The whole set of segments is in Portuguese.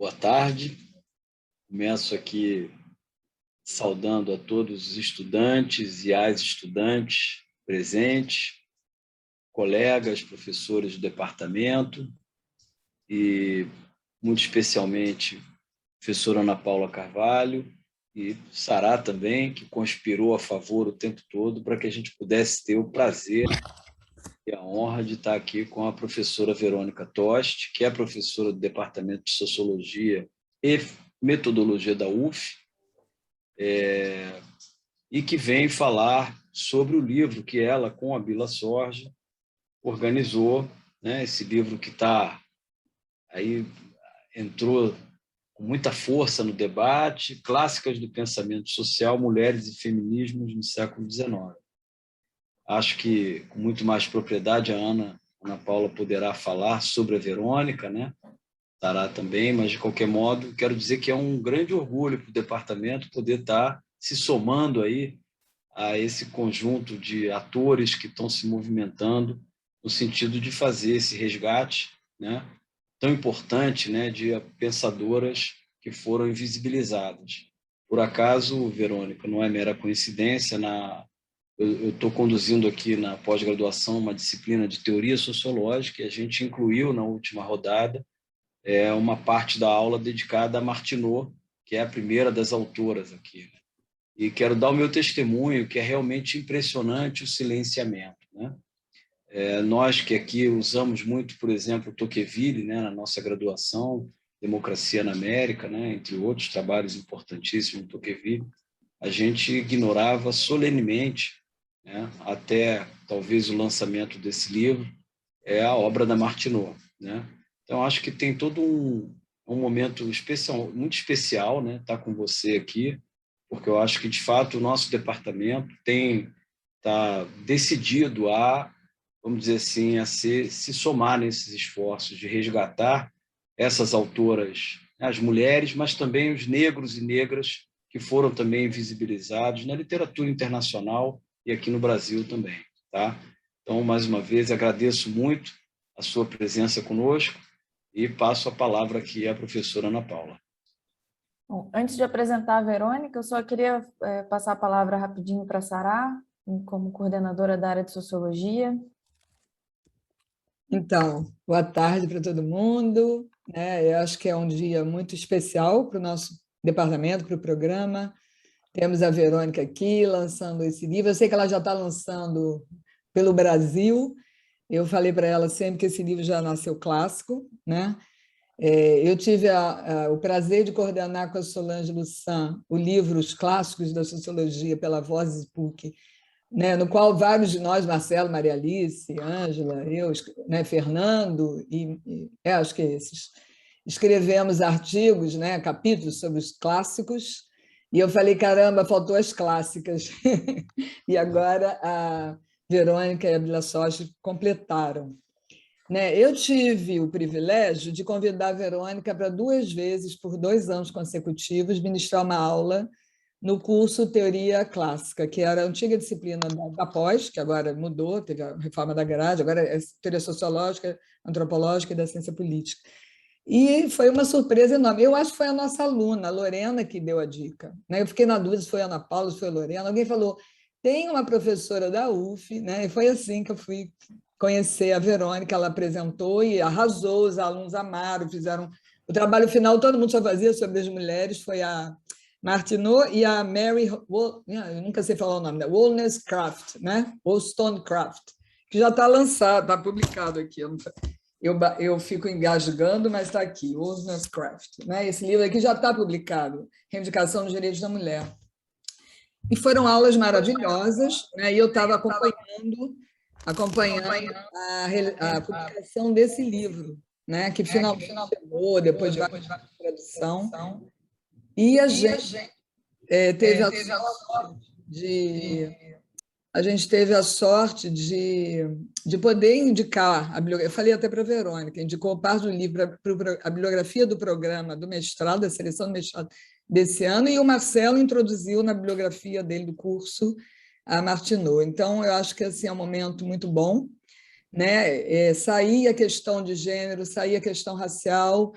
Boa tarde. Começo aqui saudando a todos os estudantes e as estudantes presentes, colegas, professores do departamento e, muito especialmente, a professora Ana Paula Carvalho e Sará também, que conspirou a favor o tempo todo para que a gente pudesse ter o prazer e a honra de estar aqui com a professora Verônica Tost, que é professora do Departamento de Sociologia e Metodologia da UF, e que vem falar sobre o livro que ela, com a Bila Sorge, organizou, né? Esse livro que entrou com muita força no debate, Clássicas do Pensamento Social, Mulheres e Feminismos no Século XIX. Acho que, com muito mais propriedade, a Ana Paula poderá falar sobre a Verônica, né? Estará também, mas, de qualquer modo, quero dizer que é um grande orgulho para o departamento poder estar se somando aí a esse conjunto de atores que estão se movimentando no sentido de fazer esse resgate, né, tão importante, né, de pensadoras que foram invisibilizadas. Por acaso, Verônica, não é mera coincidência, eu estou conduzindo aqui na pós-graduação uma disciplina de teoria sociológica e a gente incluiu na última rodada uma parte da aula dedicada a Martineau, que é a primeira das autoras aqui. E quero dar o meu testemunho, que é realmente impressionante o silenciamento, né? Nós que aqui usamos muito, por exemplo, Tocqueville, né, na nossa graduação, Democracia na América, né, entre outros trabalhos importantíssimos de Tocqueville, a gente ignorava solenemente, né, até talvez o lançamento desse livro, a obra da Martineau, né? Então, acho que tem todo um momento especial, muito especial, né, estar com você aqui, porque eu acho que, de fato, o nosso departamento está decidido a, vamos dizer assim, se somar nesses esforços de resgatar essas autoras, as mulheres, mas também os negros e negras que foram também invisibilizados na literatura internacional e aqui no Brasil também, tá? Então, mais uma vez, agradeço muito a sua presença conosco e passo a palavra aqui à professora Ana Paula. Bom, antes de apresentar a Verônica, eu só queria passar a palavra rapidinho para a Sará, como coordenadora da área de Sociologia. Então, boa tarde para todo mundo. Eu acho que é um dia muito especial para o nosso departamento, para o programa. Temos a Verônica aqui lançando esse livro. Eu sei que ela já está lançando pelo Brasil. Eu falei para ela sempre que esse livro já nasceu clássico, né? Eu tive o prazer de coordenar com a Solange Lussan o livro Os Clássicos da Sociologia pela Vozes PUC, né, no qual vários de nós, Marcelo, Maria Alice, Ângela, eu, né, Fernando, acho que esses, escrevemos artigos, né, capítulos sobre os clássicos, e eu falei, caramba, faltou as clássicas. E agora a Verônica e a Bila Sorge completaram. Eu tive o privilégio de convidar a Verônica para 2 vezes, por 2 anos consecutivos, ministrar uma aula no curso Teoria Clássica, que era a antiga disciplina da pós, que agora mudou, teve a reforma da grade, agora é Teoria Sociológica, Antropológica e da Ciência Política. E foi uma surpresa enorme. Eu acho que foi a nossa aluna, a Lorena, que deu a dica. Eu fiquei na dúvida se foi a Ana Paula, se foi a Lorena. Alguém falou, tem uma professora da UF, né? E foi assim que eu fui conhecer a Verônica, ela apresentou e arrasou, os alunos amaram, fizeram o trabalho final, todo mundo só fazia sobre as mulheres, foi a Martineau e a Mary, eu nunca sei falar o nome, né? Wollstonecraft, né? Wollstonecraft, que já está lançado, está publicado aqui. Eu fico engasgando, mas está aqui, Wollstonecraft, né? Esse livro aqui já está publicado, Reivindicação dos Direitos da Mulher. E foram aulas maravilhosas, né? E eu estava acompanhando a publicação desse livro, né? Que finalmente chegou, depois de várias tradução. E a gente teve a sorte de poder indicar a bibliografia. Eu falei até para a Verônica, indicou parte do livro para a bibliografia do programa do mestrado, da seleção do mestrado desse ano, e o Marcelo introduziu na bibliografia dele do curso a Martineau. Então, eu acho que assim, é um momento muito bom, né? Sair a questão de gênero, sair a questão racial,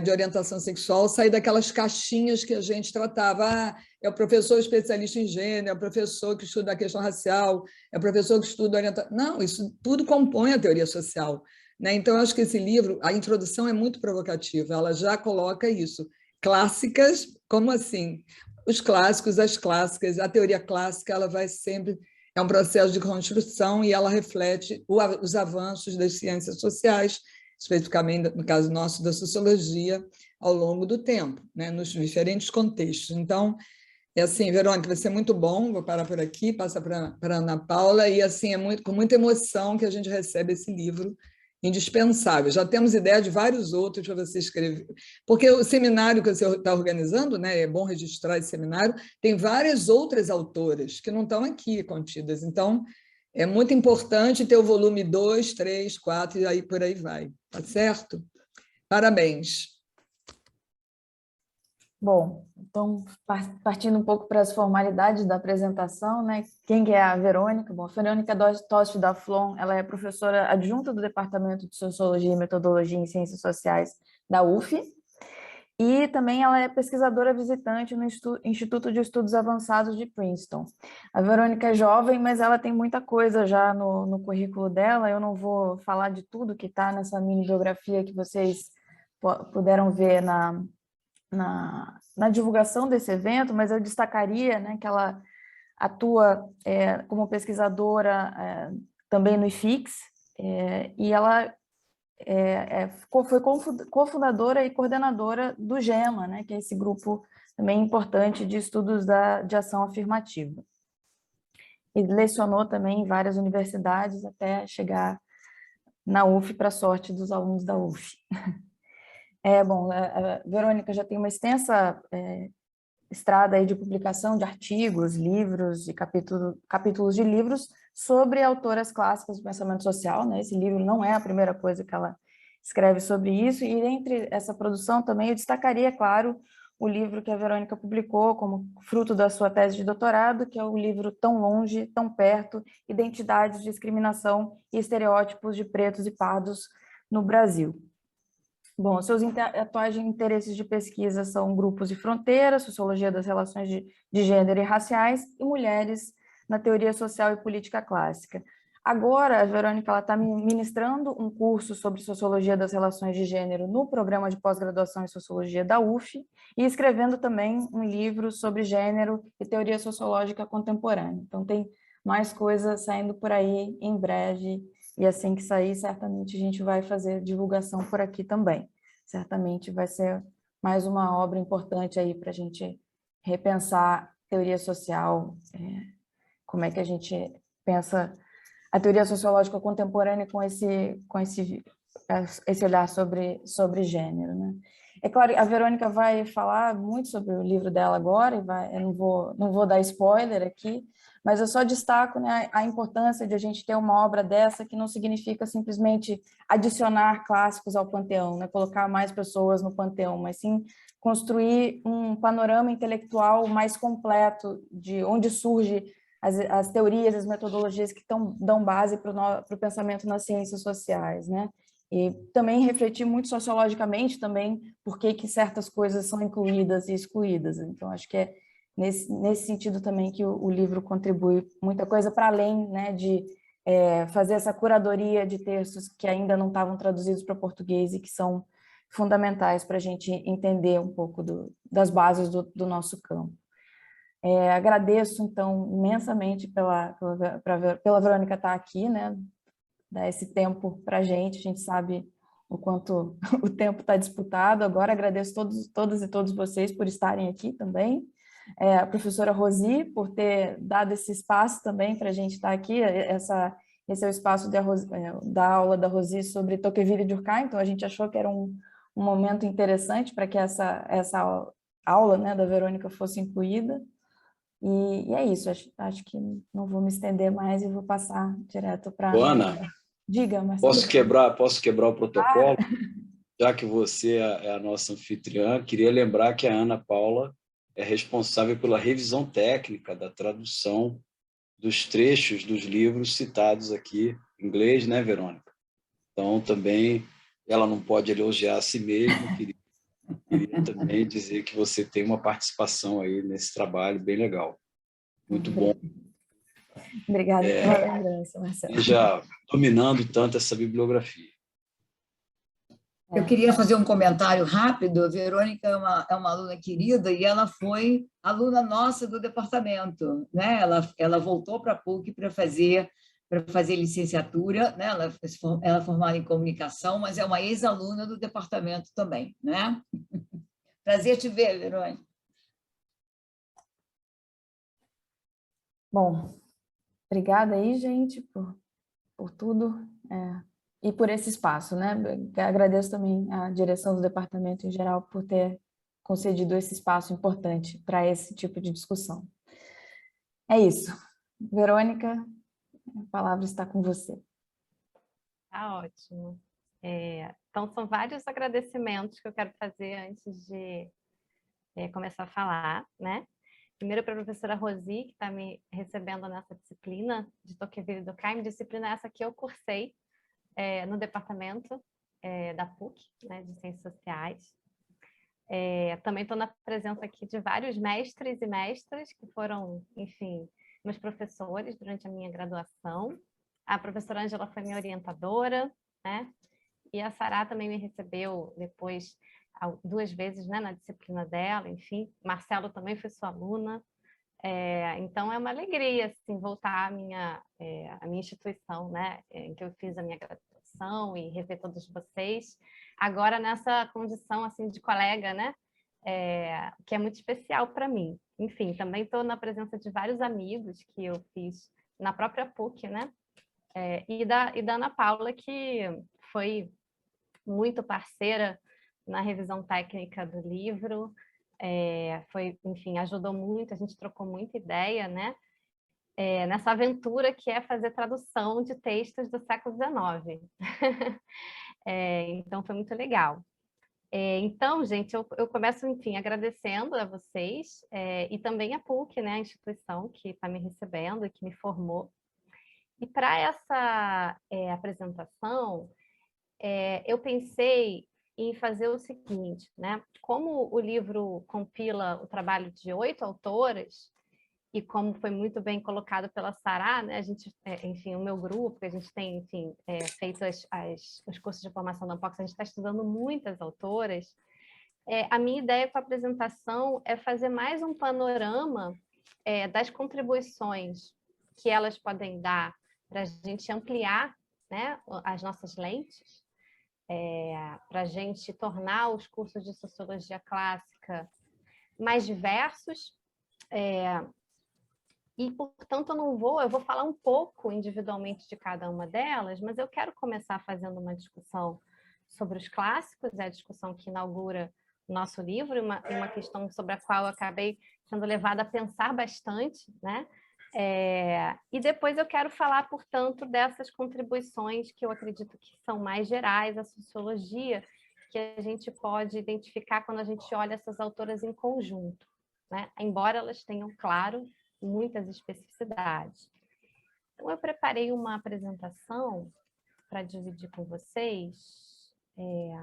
de orientação sexual, sair daquelas caixinhas que a gente tratava. É o professor especialista em gênero, é o professor que estuda a questão racial, é o professor que estuda orientação... Não, isso tudo compõe a teoria social, né? Então, eu acho que esse livro, a introdução é muito provocativa, ela já coloca isso. Clássicas, como assim? Os clássicos, as clássicas, a teoria clássica, ela vai sempre... É um processo de construção e ela reflete os avanços das ciências sociais, especificamente, no caso nosso, da sociologia, ao longo do tempo, né, nos diferentes contextos. Então, é assim, Verônica, vai ser muito bom, vou parar por aqui, passa para a Ana Paula, e assim, com muita emoção que a gente recebe esse livro indispensável. Já temos ideia de vários outros para você escrever, porque o seminário que você está organizando, né, é bom registrar esse seminário, tem várias outras autoras que não estão aqui contidas, então é muito importante ter o volume 2, 3, 4 e aí por aí vai, tá certo? Parabéns. Bom, então, partindo um pouco para as formalidades da apresentação, né? Quem que é a Verônica? Bom, a Verônica Toste da Flon, ela é professora adjunta do Departamento de Sociologia e Metodologia em Ciências Sociais da UF, e também ela é pesquisadora visitante no Instituto de Estudos Avançados de Princeton. A Verônica é jovem, mas ela tem muita coisa já no currículo dela, eu não vou falar de tudo que está nessa mini biografia que vocês puderam ver na divulgação desse evento, mas eu destacaria, né, que ela atua como pesquisadora também no IFIX, e ela foi cofundadora e coordenadora do GEMA, né, que é esse grupo também importante de estudos de ação afirmativa. E lecionou também em várias universidades até chegar na UF, para a sorte dos alunos da UF. Bom, a Verônica já tem uma extensa estrada aí de publicação de artigos, livros e capítulos de livros sobre autoras clássicas do pensamento social, né? Esse livro não é a primeira coisa que ela escreve sobre isso, e entre essa produção também eu destacaria, claro, o livro que a Verônica publicou como fruto da sua tese de doutorado, que é o livro Tão Longe, Tão Perto, Identidades, Discriminação e Estereótipos de Pretos e Pardos no Brasil. Bom, seus atuais interesses de pesquisa são grupos de fronteira, sociologia das relações de gênero e raciais e mulheres na teoria social e política clássica. Agora, a Verônica está ministrando um curso sobre sociologia das relações de gênero no programa de pós-graduação em sociologia da UF e escrevendo também um livro sobre gênero e teoria sociológica contemporânea. Então, tem mais coisas saindo por aí em breve. E assim que sair, certamente a gente vai fazer divulgação por aqui também. Certamente vai ser mais uma obra importante aí para a gente repensar teoria social, como é que a gente pensa a teoria sociológica contemporânea com esse olhar sobre gênero, né? É claro, a Verônica vai falar muito sobre o livro dela agora, eu não vou dar spoiler aqui, mas eu só destaco, né, a importância de a gente ter uma obra dessa que não significa simplesmente adicionar clássicos ao panteão, né, colocar mais pessoas no panteão, mas sim construir um panorama intelectual mais completo de onde surge as teorias, as metodologias que dão base para o pensamento nas ciências sociais, né? E também refletir muito sociologicamente também por que certas coisas são incluídas e excluídas. Então, acho que é nesse sentido também que o livro contribui muita coisa para além, né, de fazer essa curadoria de textos que ainda não estavam traduzidos para português e que são fundamentais para a gente entender um pouco das bases do nosso campo. Agradeço, então, imensamente pela Verônica estar aqui, né, dar esse tempo para a gente sabe o quanto o tempo está disputado. Agora agradeço todas e todos vocês por estarem aqui também. A professora Rosi, por ter dado esse espaço também para a gente estar aqui. Esse é o espaço da aula da Rosi sobre Tocqueville e Durkheim, então a gente achou que era um momento interessante para que essa aula, né, da Verônica fosse incluída. E é isso, acho que não vou me estender mais e vou passar direto para... Ana, diga, Marcelo. Posso quebrar o protocolo? Já que você é a nossa anfitriã, queria lembrar que a Ana Paula é responsável pela revisão técnica da tradução dos trechos dos livros citados aqui, em inglês, né, Verônica? Então, também, ela não pode elogiar a si mesma, queria Queria também dizer que você tem uma participação aí nesse trabalho bem legal. Muito bom. Obrigada pela lembrança, Marcelo. Já dominando tanto essa bibliografia. Eu queria fazer um comentário rápido. A Verônica é uma aluna querida e ela foi aluna nossa do departamento, né? Ela voltou para a PUC para fazer licenciatura, né? Ela é formada em comunicação, mas é uma ex-aluna do departamento também, né? Prazer te ver, Verônica. Bom, obrigada aí, gente, por tudo e por esse espaço, né? Agradeço também a direção do departamento em geral por ter concedido esse espaço importante para esse tipo de discussão. É isso. Verônica, a palavra está com você. Tá ótimo. Então, são vários agradecimentos que eu quero fazer antes de começar a falar, né? Primeiro para a professora Rosi, que está me recebendo nessa disciplina de Tocqueville e Durkheim, disciplina essa que eu cursei no departamento da PUC, né, de Ciências Sociais. Também estou na presença aqui de vários mestres e mestras que foram, enfim, meus professores durante a minha graduação. A professora Ângela foi minha orientadora, né? E a Sará também me recebeu depois 2 vezes, né, na disciplina dela, enfim. Marcelo também foi sua aluna. Então, é uma alegria assim, voltar à minha instituição, né, em que eu fiz a minha graduação e rever todos vocês. Agora, nessa condição assim, de colega, né, que é muito especial para mim. Enfim, também estou na presença de vários amigos que eu fiz na própria PUC, né, e da Ana Paula, que foi muito parceira na revisão técnica do livro, enfim, ajudou muito, a gente trocou muita ideia, né? Nessa aventura que é fazer tradução de textos do século XIX. Então, foi muito legal. Então, gente, eu começo, enfim, agradecendo a vocês e também a PUC, né, a instituição que está me recebendo e que me formou. E para essa apresentação, eu pensei em fazer o seguinte, né? Como o livro compila o trabalho de 8 autoras, e como foi muito bem colocado pela Sará, né? A gente, enfim, o meu grupo, que a gente tem, enfim, feito os cursos de formação da Unpox, a gente está estudando muitas autoras. A minha ideia com a apresentação é fazer mais um panorama das contribuições que elas podem dar para a gente ampliar, né, as nossas lentes, para a gente tornar os cursos de Sociologia Clássica mais diversos, e, portanto, eu vou falar um pouco individualmente de cada uma delas, mas eu quero começar fazendo uma discussão sobre os clássicos, a discussão que inaugura o nosso livro, uma questão sobre a qual eu acabei sendo levada a pensar bastante, né? E depois eu quero falar, portanto, dessas contribuições que eu acredito que são mais gerais à sociologia, que a gente pode identificar quando a gente olha essas autoras em conjunto, né? Embora elas tenham, claro, muitas especificidades. Então, eu preparei uma apresentação para dividir com vocês, e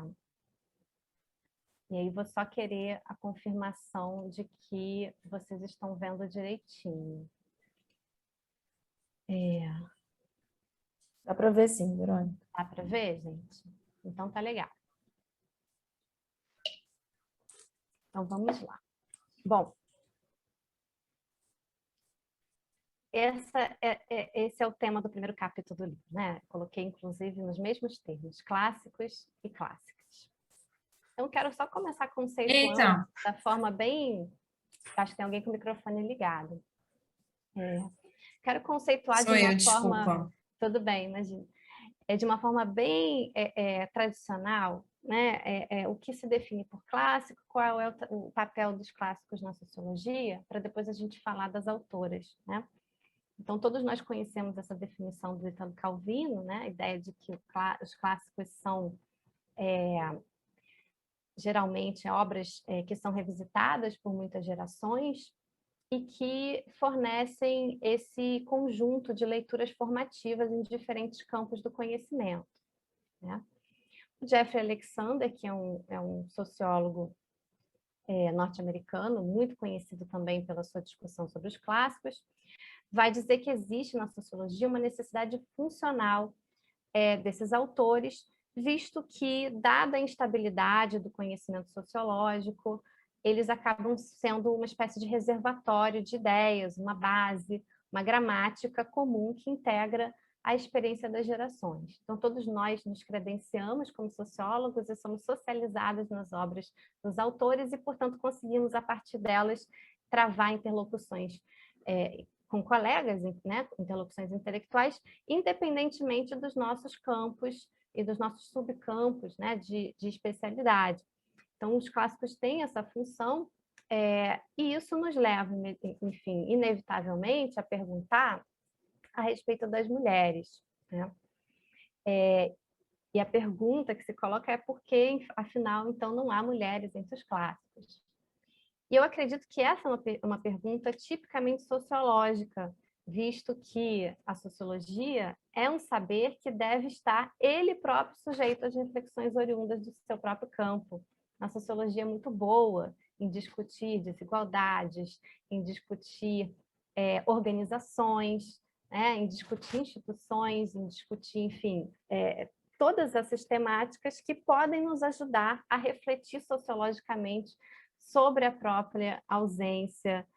aí vou só querer a confirmação de que vocês estão vendo direitinho. Dá para ver sim, Verônica. Dá para ver, gente? Então tá legal. Então vamos lá. Bom, esse é o tema do primeiro capítulo do livro, né? Coloquei, inclusive, nos mesmos termos, clássicos e clássicas. Então, quero só começar conceituando da forma bem... Acho que tem alguém com o microfone ligado. Quero conceituar de uma forma... Desculpa. Tudo bem, imagina. De uma forma bem tradicional, né? O que se define por clássico, qual é o papel dos clássicos na sociologia, para depois a gente falar das autoras, né? Então, todos nós conhecemos essa definição do Italo Calvino, né? A ideia de que os clássicos são, geralmente, obras que são revisitadas por muitas gerações e que fornecem esse conjunto de leituras formativas em diferentes campos do conhecimento, né? Jeffrey Alexander, que é um sociólogo norte-americano, muito conhecido também pela sua discussão sobre os clássicos, vai dizer que existe na sociologia uma necessidade funcional desses autores, visto que, dada a instabilidade do conhecimento sociológico, eles acabam sendo uma espécie de reservatório de ideias, uma base, uma gramática comum que integra a experiência das gerações. Então, todos nós nos credenciamos como sociólogos e somos socializados nas obras dos autores e, portanto, conseguimos, a partir delas, travar interlocuções com colegas, né, interlocuções intelectuais, independentemente dos nossos campos e dos nossos subcampos, né, de especialidade. Então, os clássicos têm essa função, e isso nos leva, enfim, inevitavelmente, a perguntar a respeito das mulheres, né? E a pergunta que se coloca é por que, afinal, então, não há mulheres entre os clássicos? E eu acredito que essa é uma pergunta tipicamente sociológica, visto que a sociologia é um saber que deve estar ele próprio sujeito às reflexões oriundas do seu próprio campo. A sociologia é muito boa em discutir desigualdades, em discutir organizações, em discutir instituições, em discutir, enfim, todas essas temáticas que podem nos ajudar a refletir sociologicamente sobre a própria ausência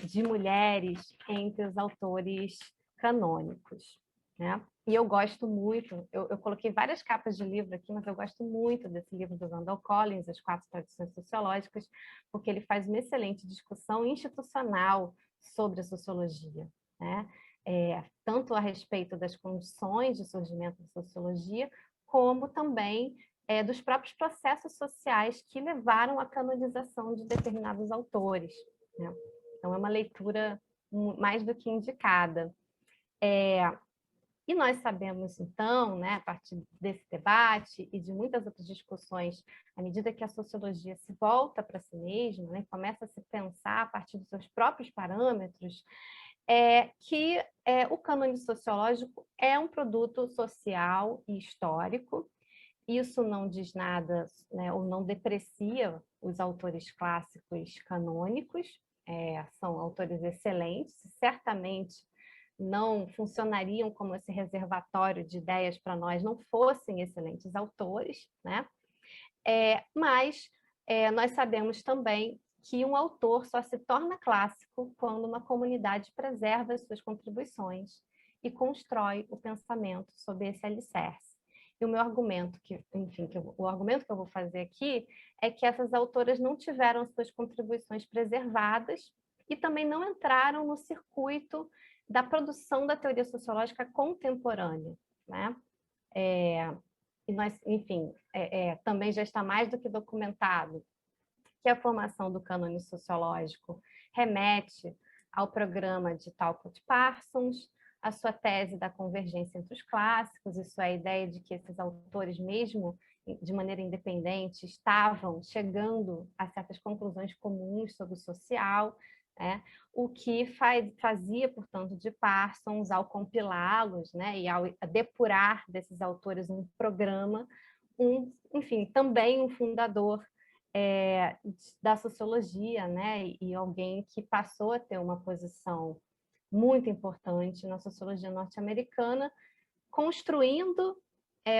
de mulheres entre os autores canônicos, né? E eu gosto muito, eu coloquei várias capas de livro aqui, mas eu gosto muito desse livro do Randall Collins, As Quatro Tradições Sociológicas, porque ele faz uma excelente discussão institucional sobre a sociologia, né? Tanto a respeito das condições de surgimento da sociologia, como também dos próprios processos sociais que levaram à canonização de determinados autores, né? Então, é uma leitura mais do que indicada. E nós sabemos, então, né, a partir desse debate e de muitas outras discussões, à medida que a sociologia se volta para si mesma, né, começa a se pensar a partir dos seus próprios parâmetros, que o cânone sociológico é um produto social e histórico. Isso não diz nada, né, ou não deprecia os autores clássicos canônicos, são autores excelentes, certamente não funcionariam como esse reservatório de ideias para nós não fossem excelentes autores, né? Mas nós sabemos também que um autor só se torna clássico quando uma comunidade preserva as suas contribuições e constrói o pensamento sob esse alicerce. E o meu argumento, o argumento que eu vou fazer aqui é que essas autoras não tiveram suas contribuições preservadas e também não entraram no circuito da produção da teoria sociológica contemporânea, né? E nós, enfim, também já está mais do que documentado que a formação do cânone sociológico remete ao programa de Talcott Parsons, a sua tese da convergência entre os clássicos, isso é a ideia de que esses autores, mesmo de maneira independente, estavam chegando a certas conclusões comuns sobre o social, né? O que fazia, portanto, de Parsons, ao compilá-los, né, e ao depurar desses autores um programa, enfim, também um fundador da sociologia, né, e alguém que passou a ter uma posição muito importante na sociologia norte-americana, construindo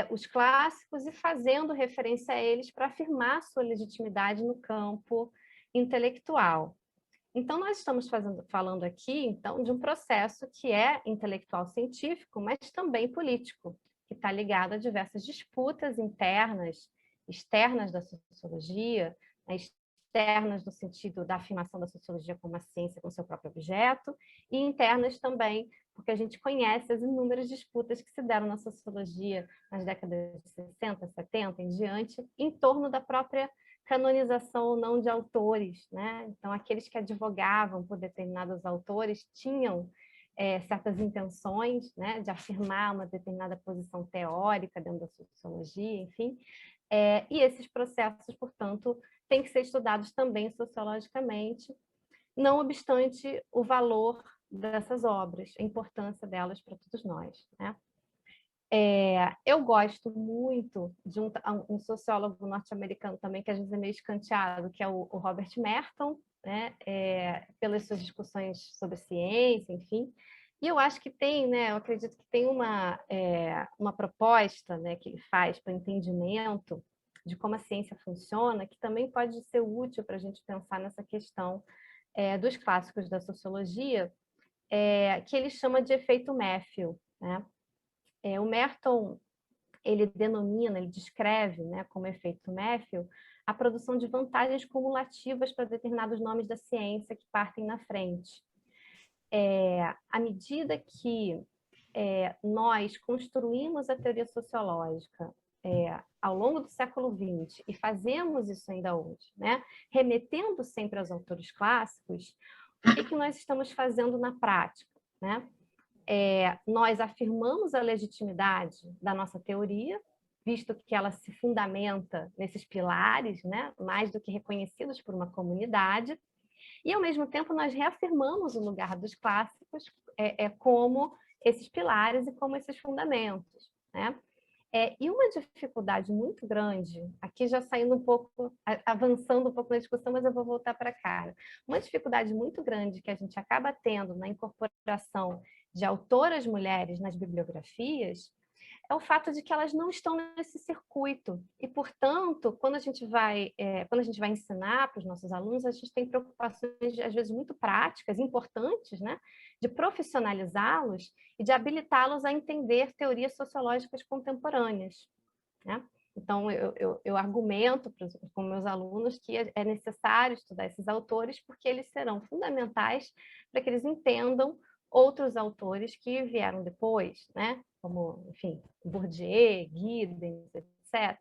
os clássicos e fazendo referência a eles para afirmar sua legitimidade no campo intelectual. Então, nós estamos falando aqui, então, de um processo que é intelectual científico, mas também político, que está ligado a diversas disputas internas, externas da sociologia, externas no sentido da afirmação da sociologia como uma ciência com seu próprio objeto, e internas também, porque a gente conhece as inúmeras disputas que se deram na sociologia nas décadas de 60, 70 em diante, em torno da própria canonização ou não de autores, né? Então, aqueles que advogavam por determinados autores tinham certas intenções, né, de afirmar uma determinada posição teórica dentro da sociologia, enfim, e esses processos, portanto, têm que ser estudados também sociologicamente, não obstante o valor dessas obras, a importância delas para todos nós, né? Eu gosto muito de um sociólogo norte-americano também, que às vezes é meio escanteado, que é o Robert Merton, né? Pelas suas discussões sobre ciência, enfim. E eu acho que tem, né? Eu acredito que tem uma proposta, né, que ele faz para o entendimento de como a ciência funciona, que também pode ser útil para a gente pensar nessa questão dos clássicos da sociologia, que ele chama de efeito Matthew, né? O Merton, ele denomina, ele descreve, né, como efeito Matthew, a produção de vantagens cumulativas para determinados nomes da ciência que partem na frente. À medida que nós construímos a teoria sociológica ao longo do século XX, e fazemos isso ainda hoje, né, remetendo sempre aos autores clássicos, o que nós estamos fazendo na prática, né? Nós afirmamos a legitimidade da nossa teoria, visto que ela se fundamenta nesses pilares, né, mais do que reconhecidos por uma comunidade, e, ao mesmo tempo, nós reafirmamos o lugar dos clássicos como esses pilares e como esses fundamentos, né? E uma dificuldade muito grande, aqui já saindo um pouco, avançando um pouco na discussão, mas eu vou voltar para cá. Uma dificuldade muito grande que a gente acaba tendo na incorporação de autoras mulheres nas bibliografias é o fato de que elas não estão nesse circuito. E, portanto, quando a gente vai ensinar para os nossos alunos, a gente tem preocupações, às vezes, muito práticas, importantes, né? De profissionalizá-los e de habilitá-los a entender teorias sociológicas contemporâneas, né? Então, eu argumento com meus alunos que é necessário estudar esses autores porque eles serão fundamentais para que eles entendam outros autores que vieram depois, né? Como, enfim, Bourdieu, Giddens, etc.,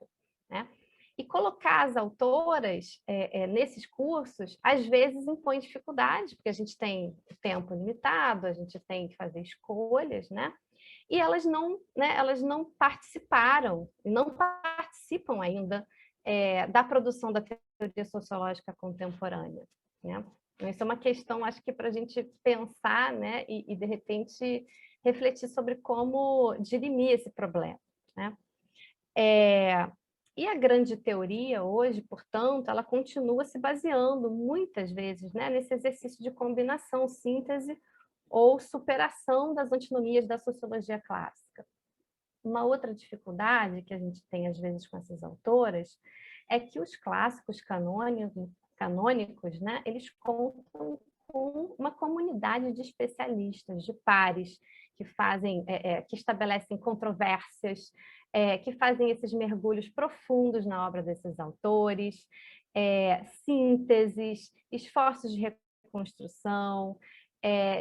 né? E colocar as autoras nesses cursos, às vezes, impõe dificuldade, porque a gente tem tempo limitado, a gente tem que fazer escolhas, né? E elas não participaram, não participam ainda da produção da teoria sociológica contemporânea, né? Isso é uma questão, acho que, para a gente pensar, né, e, de repente, refletir sobre como dirimir esse problema, né? E a grande teoria hoje, portanto, ela continua se baseando, muitas vezes, né, nesse exercício de combinação, síntese ou superação das antinomias da sociologia clássica. Uma outra dificuldade que a gente tem, às vezes, com essas autoras é que os clássicos canônicos, né, eles contam com uma comunidade de especialistas, de pares, que fazem, que estabelecem controvérsias, que fazem esses mergulhos profundos na obra desses autores, sínteses, esforços de reconstrução,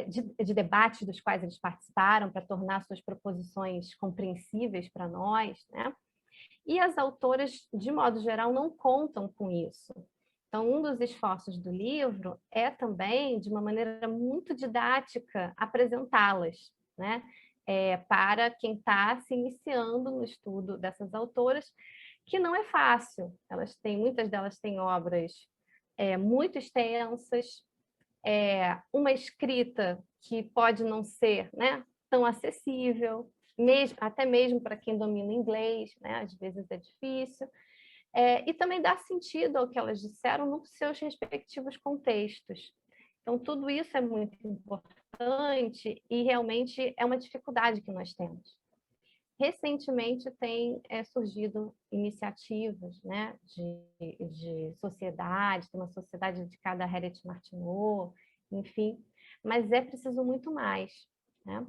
de debates dos quais eles participaram para tornar suas proposições compreensíveis para nós, né? E as autoras, de modo geral, não contam com isso. Então, um dos esforços do livro é também, de uma maneira muito didática, apresentá-las, né? Para quem está se iniciando no estudo dessas autoras, que não é fácil. Muitas delas têm obras muito extensas, uma escrita que pode não ser, né, tão acessível, até mesmo para quem domina inglês, né, às vezes é difícil, e também dá sentido ao que elas disseram nos seus respectivos contextos. Então, tudo isso é muito importante e realmente é uma dificuldade que nós temos. Recentemente tem surgido iniciativas, né, de sociedade, tem uma sociedade dedicada a Harriet Martineau, enfim, mas é preciso muito mais, né?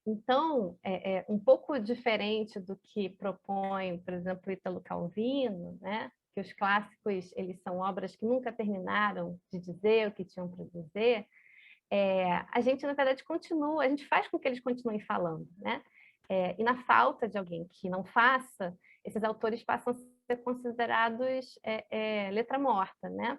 Então, um pouco diferente do que propõe, por exemplo, Ítalo Calvino, né, que os clássicos eles são obras que nunca terminaram de dizer o que tinham para dizer, a gente, na verdade, continua, a gente faz com que eles continuem falando, né? E na falta de alguém que não faça, esses autores passam a ser considerados letra morta, né?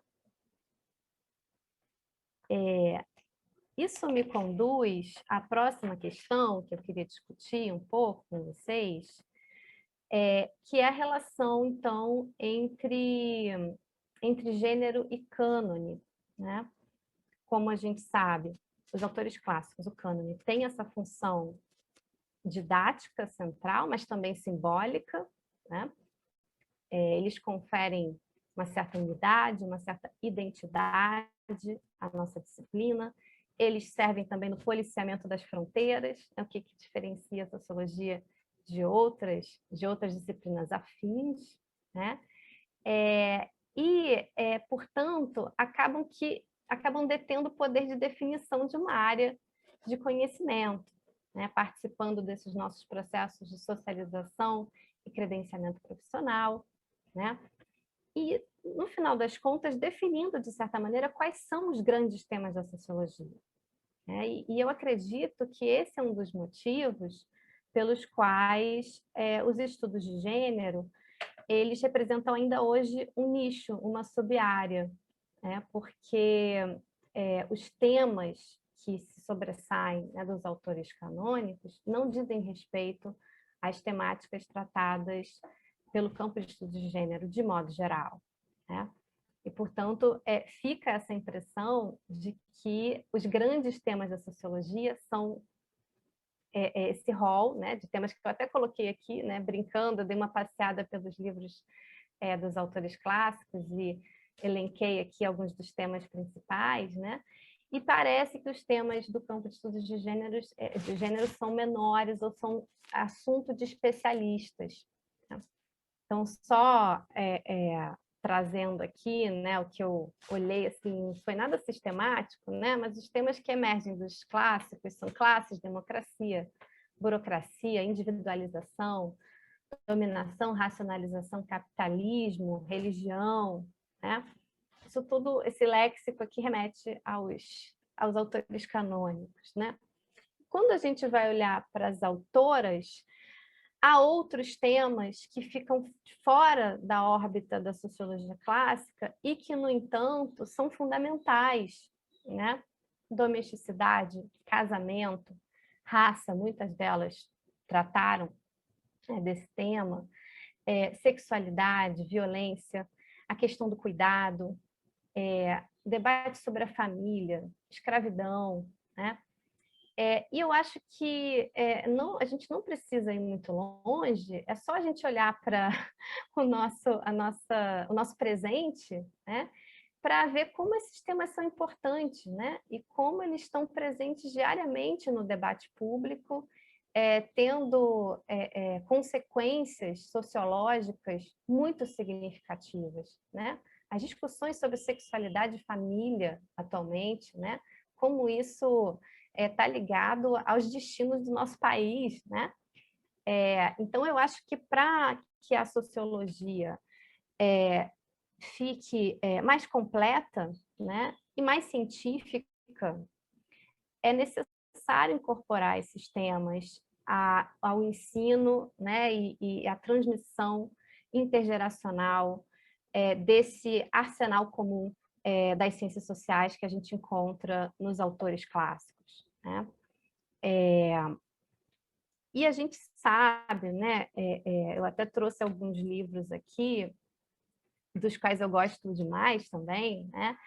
Isso me conduz à próxima questão que eu queria discutir um pouco com vocês, que é a relação, então, entre gênero e cânone, né? Como a gente sabe, os autores clássicos, o cânone, tem essa função didática central, mas também simbólica, né? Eles conferem uma certa unidade, uma certa identidade à nossa disciplina. Eles servem também no policiamento das fronteiras, né? O que diferencia a sociologia de outras disciplinas afins, né? Portanto, acabam detendo o poder de definição de uma área de conhecimento, né? Participando desses nossos processos de socialização e credenciamento profissional, né? E, no final das contas, definindo, de certa maneira, quais são os grandes temas da sociologia. Né? E eu acredito que esse é um dos motivos pelos quais os estudos de gênero eles representam ainda hoje um nicho, uma sub-área, né? Porque os temas que se sobressaem, né, dos autores canônicos não dizem respeito às temáticas tratadas pelo campo de estudos de gênero de modo geral, né? E, portanto, fica essa impressão de que os grandes temas da sociologia são esse rol, né, de temas que eu até coloquei aqui, né, brincando, dei uma passeada pelos livros dos autores clássicos e elenquei aqui alguns dos temas principais, né? E parece que os temas do campo de estudos de gênero são menores ou são assunto de especialistas, né? Então, só trazendo aqui, né, o que eu olhei, assim, não foi nada sistemático, né, mas os temas que emergem dos clássicos são classes, democracia, burocracia, individualização, dominação, racionalização, capitalismo, religião, né? Isso tudo, esse léxico aqui remete aos autores canônicos, né? Quando a gente vai olhar para as autoras, há outros temas que ficam fora da órbita da sociologia clássica e que, no entanto, são fundamentais, né? Domesticidade, casamento, raça, muitas delas trataram desse tema, sexualidade, violência, a questão do cuidado, debate sobre a família, escravidão, né? E eu acho que a gente não precisa ir muito longe, é só a gente olhar para o nosso presente, né? Para ver como esses temas são importantes, né? E como eles estão presentes diariamente no debate público, tendo consequências sociológicas muito significativas, né? As discussões sobre sexualidade e família atualmente, né? Como isso está ligado aos destinos do nosso país, né? Então, eu acho que para que a sociologia fique mais completa, né, e mais científica, é necessário incorporar esses temas ao ensino, né, e à transmissão intergeracional desse arsenal comum das ciências sociais que a gente encontra nos autores clássicos, né? E a gente sabe, né, eu até trouxe alguns livros aqui, dos quais eu gosto demais também, né?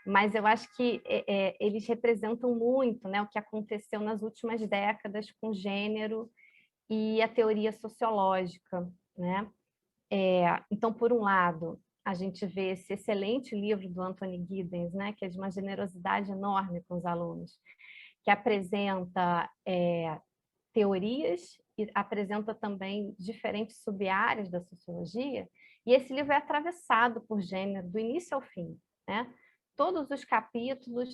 Mas eu acho que eles representam muito, né, o que aconteceu nas últimas décadas com gênero e a teoria sociológica, né? Então, por um lado, a gente vê esse excelente livro do Anthony Giddens, né, que é de uma generosidade enorme com os alunos, que apresenta teorias e apresenta também diferentes sub-áreas da sociologia, e esse livro é atravessado por gênero, do início ao fim, né? Todos os capítulos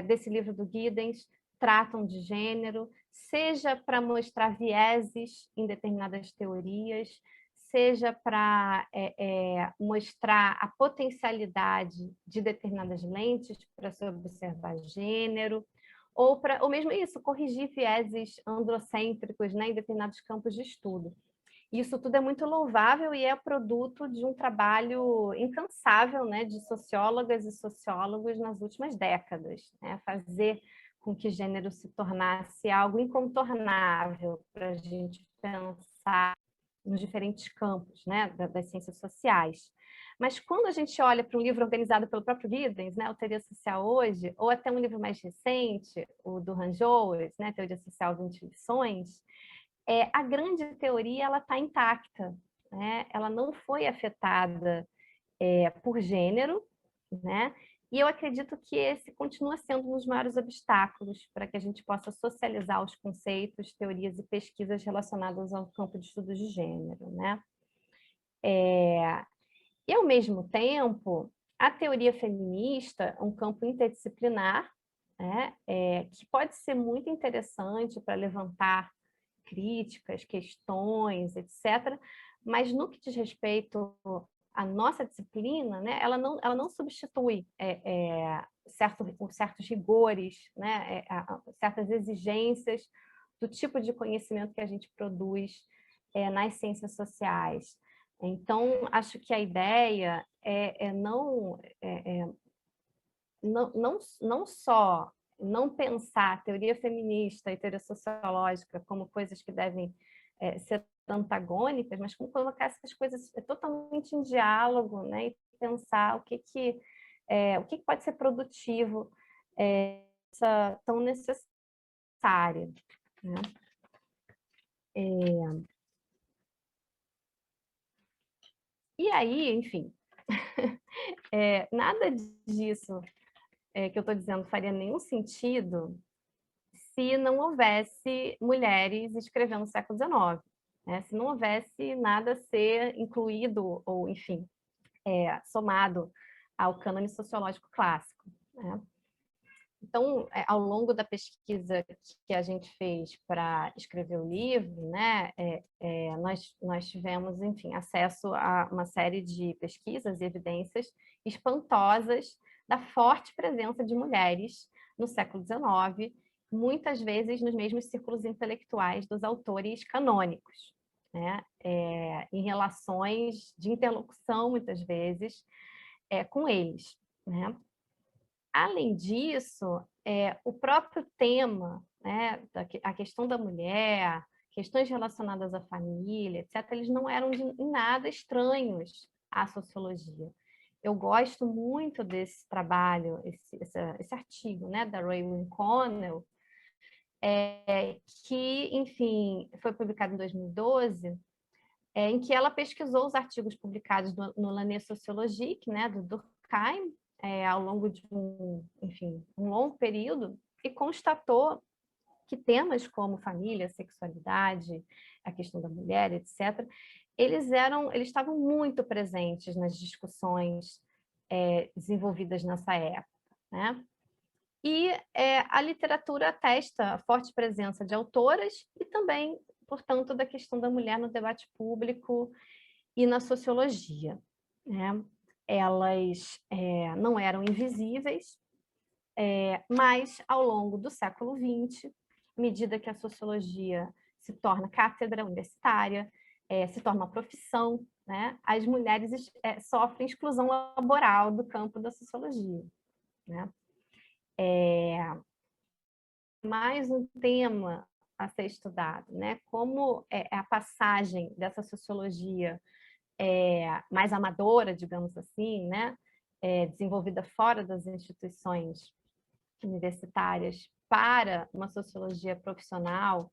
desse livro do Giddens tratam de gênero, seja para mostrar vieses em determinadas teorias, seja para mostrar a potencialidade de determinadas lentes para se observar gênero, ou mesmo isso, corrigir vieses androcêntricos, né, em determinados campos de estudo. Isso tudo é muito louvável e é produto de um trabalho incansável, né, de sociólogas e sociólogos nas últimas décadas, né, fazer com que gênero se tornasse algo incontornável para a gente pensar nos diferentes campos, né, das ciências sociais. Mas quando a gente olha para um livro organizado pelo próprio Giddens, né, o Teoria Social Hoje, ou até um livro mais recente, o do Ranjoes, né, Teoria Social 20 lições, a grande teoria ela está intacta, né? Ela não foi afetada por gênero, né? E eu acredito que esse continua sendo um dos maiores obstáculos para que a gente possa socializar os conceitos, teorias e pesquisas relacionadas ao campo de estudos de gênero, né? E, ao mesmo tempo, a teoria feminista, um campo interdisciplinar, né, que pode ser muito interessante para levantar críticas, questões, etc., mas no que diz respeito à nossa disciplina, né, ela não substitui certos rigores, né, certas exigências do tipo de conhecimento que a gente produz nas ciências sociais. Então, acho que a ideia não só não pensar a teoria feminista e teoria sociológica como coisas que devem ser antagônicas, mas como colocar essas coisas totalmente em diálogo, né? E pensar o que pode ser produtivo, tão necessária, né? E aí, enfim, nada disso que eu estou dizendo faria nenhum sentido se não houvesse mulheres escrevendo no século XIX, né? Se não houvesse nada a ser incluído ou, enfim, somado ao cânone sociológico clássico, né? Então, ao longo da pesquisa que a gente fez para escrever o livro, né, nós tivemos, enfim, acesso a uma série de pesquisas e evidências espantosas da forte presença de mulheres no século XIX, muitas vezes nos mesmos círculos intelectuais dos autores canônicos, né, em relações de interlocução, muitas vezes, com eles, né? Além disso, o próprio tema, né, a questão da mulher, questões relacionadas à família, etc., eles não eram em nada estranhos à sociologia. Eu gosto muito desse trabalho, esse artigo, né, da Raewyn Connell, que, enfim, foi publicado em 2012, em que ela pesquisou os artigos publicados no L'Année Sociologique, né, do Durkheim, ao longo de um longo período, e constatou que temas como família, sexualidade, a questão da mulher, etc., eles estavam muito presentes nas discussões desenvolvidas nessa época, né? E a literatura atesta a forte presença de autoras e também, portanto, da questão da mulher no debate público e na sociologia, né? Elas não eram invisíveis, mas ao longo do século XX, à medida que a sociologia se torna cátedra universitária, se torna uma profissão, né, as mulheres sofrem exclusão laboral do campo da sociologia, né? Mais um tema a ser estudado, né? Como a passagem dessa sociologia mais amadora, digamos assim, né? Desenvolvida fora das instituições universitárias para uma sociologia profissional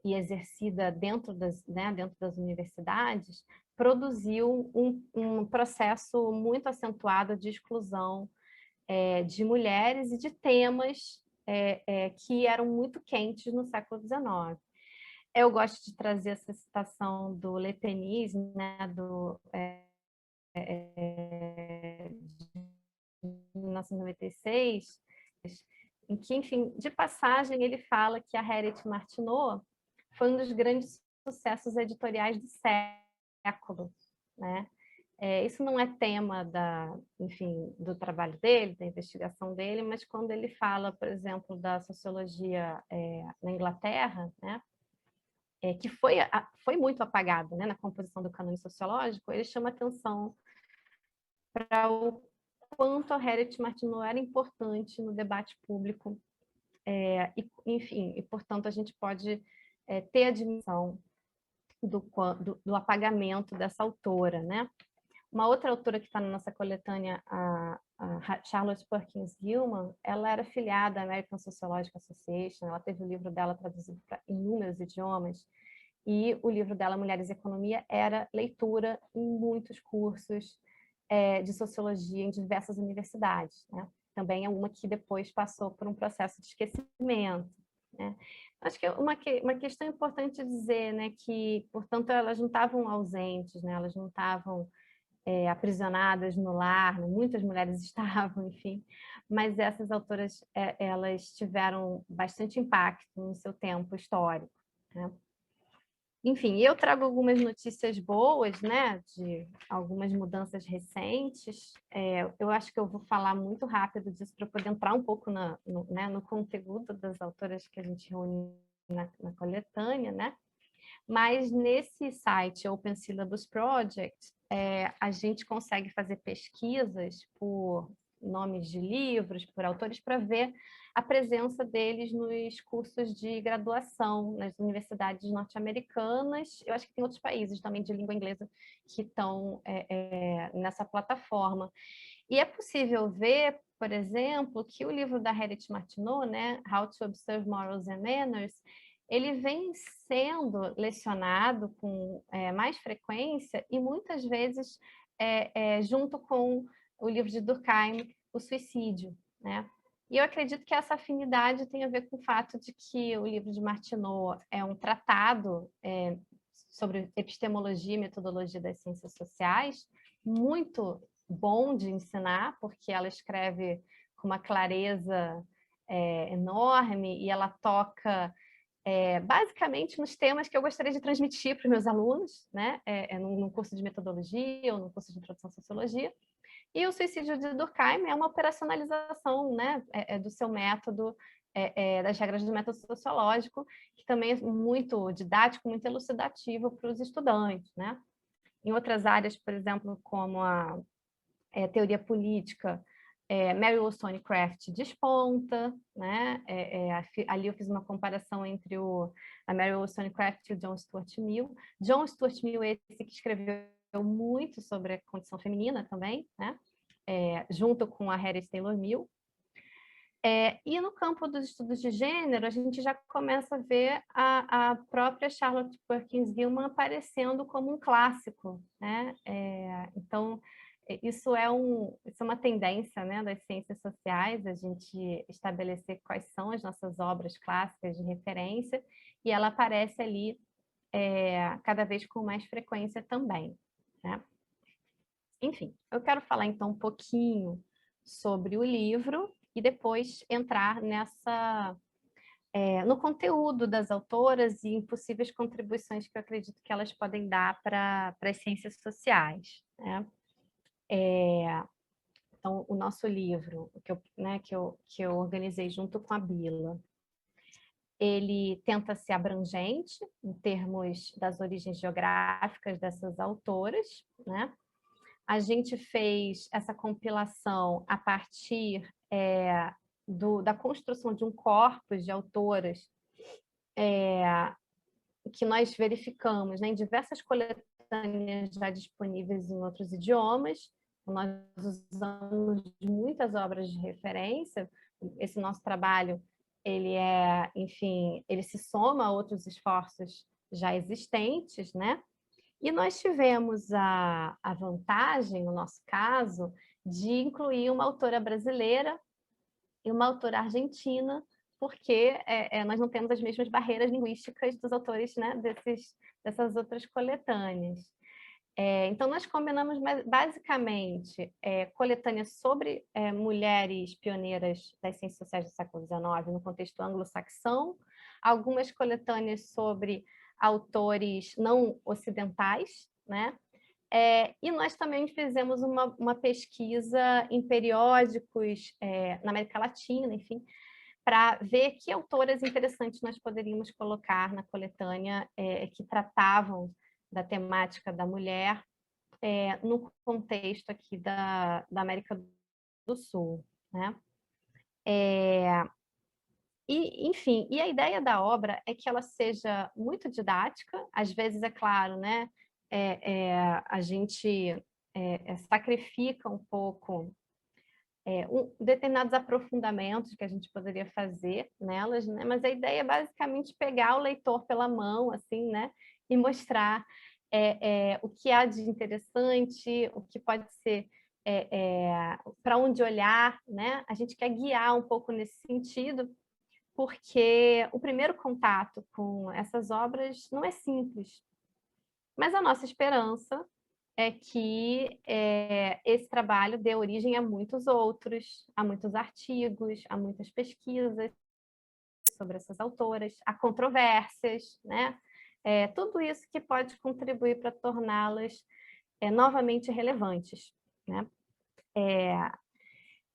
e exercida dentro das universidades, produziu um processo muito acentuado de exclusão de mulheres e de temas que eram muito quentes no século XIX. Eu gosto de trazer essa citação do Le Penis, né, de 1996, em que, enfim, de passagem, ele fala que a Harriet Martineau foi um dos grandes sucessos editoriais do século, né? Isso não é tema do trabalho dele, da investigação dele, mas quando ele fala, por exemplo, da sociologia na Inglaterra, né, que foi muito apagado, né, na composição do cânone sociológico, ele chama atenção para o quanto a Harriet Martineau era importante no debate público, e, portanto, a gente pode ter a dimensão do apagamento dessa autora, né? Uma outra autora que está na nossa coletânea, a Charlotte Perkins Gilman, ela era filiada à American Sociological Association, ela teve o livro dela traduzido para inúmeros idiomas, e o livro dela, Mulheres e Economia, era leitura em muitos cursos de sociologia em diversas universidades, né? Também é uma que depois passou por um processo de esquecimento, né? Acho que uma questão importante dizer, né, que, portanto, elas não estavam ausentes, né? Elas não estavam aprisionadas no lar, né? Muitas mulheres estavam, enfim, mas essas autoras elas tiveram bastante impacto no seu tempo histórico, né? Enfim, eu trago algumas notícias boas, né, de algumas mudanças recentes. Eu acho que eu vou falar muito rápido disso para poder entrar um pouco no conteúdo das autoras que a gente reúne na coletânea, né? Mas nesse site Open Syllabus Project, a gente consegue fazer pesquisas por nomes de livros, por autores, para ver a presença deles nos cursos de graduação nas universidades norte-americanas. Eu acho que tem outros países também de língua inglesa que estão nessa plataforma. E é possível ver, por exemplo, que o livro da Harriet Martineau, né, How to Observe Morals and Manners, ele vem sendo lecionado com mais frequência e muitas vezes junto com o livro de Durkheim, O Suicídio, né? E eu acredito que essa afinidade tem a ver com o fato de que o livro de Martineau é um tratado sobre epistemologia e metodologia das ciências sociais, muito bom de ensinar, porque ela escreve com uma clareza enorme e ela toca basicamente nos temas que eu gostaria de transmitir para os meus alunos, né? Num curso de metodologia ou num curso de introdução à sociologia. E o Suicídio de Durkheim é uma operacionalização, né, do seu método, das regras do método sociológico, que também é muito didático, muito elucidativo para os estudantes, né? Em outras áreas, por exemplo, como a teoria política, Mary Wollstonecraft desponta, né? Ali eu fiz uma comparação entre a Mary Wollstonecraft e o John Stuart Mill. John Stuart Mill é esse que escreveu muito sobre a condição feminina também, né? Junto com a Harriet Taylor Mill. E no campo dos estudos de gênero, a gente já começa a ver a própria Charlotte Perkins Gilman aparecendo como um clássico, né? Então, isso é uma tendência, né, das ciências sociais, a gente estabelecer quais são as nossas obras clássicas de referência, e ela aparece ali cada vez com mais frequência também, né? Enfim, eu quero falar então um pouquinho sobre o livro e depois entrar no conteúdo das autoras e em possíveis contribuições que eu acredito que elas podem dar para as ciências sociais, né? Então, o nosso livro, que eu organizei junto com a Bila, ele tenta ser abrangente em termos das origens geográficas dessas autoras, né? A gente fez essa compilação a partir da construção de um corpus de autoras que nós verificamos, né, em diversas coletâneas já disponíveis em outros idiomas. Nós usamos muitas obras de referência. Esse nosso trabalho, enfim, ele se soma a outros esforços já existentes, né? E nós tivemos a vantagem, no nosso caso, de incluir uma autora brasileira e uma autora argentina, porque nós não temos as mesmas barreiras linguísticas dos autores, né, dessas outras coletâneas. Então, nós combinamos basicamente coletâneas sobre mulheres pioneiras das ciências sociais do século XIX no contexto anglo-saxão, algumas coletâneas sobre autores não ocidentais, né? E nós também fizemos uma pesquisa em periódicos na América Latina, enfim, para ver que autoras interessantes nós poderíamos colocar na coletânea que tratavam da temática da mulher no contexto aqui da América do Sul, né? enfim, e a ideia da obra é que ela seja muito didática, às vezes, é claro, né, a gente sacrifica um pouco determinados aprofundamentos que a gente poderia fazer nelas, né? Mas a ideia é basicamente pegar o leitor pela mão, assim, né? E mostrar o que há de interessante, o que pode ser, para onde olhar, né? A gente quer guiar um pouco nesse sentido, porque o primeiro contato com essas obras não é simples, mas a nossa esperança é que esse trabalho dê origem a muitos outros, a muitos artigos, a muitas pesquisas sobre essas autoras, a controvérsias, né? Tudo isso que pode contribuir para torná-las novamente relevantes, né?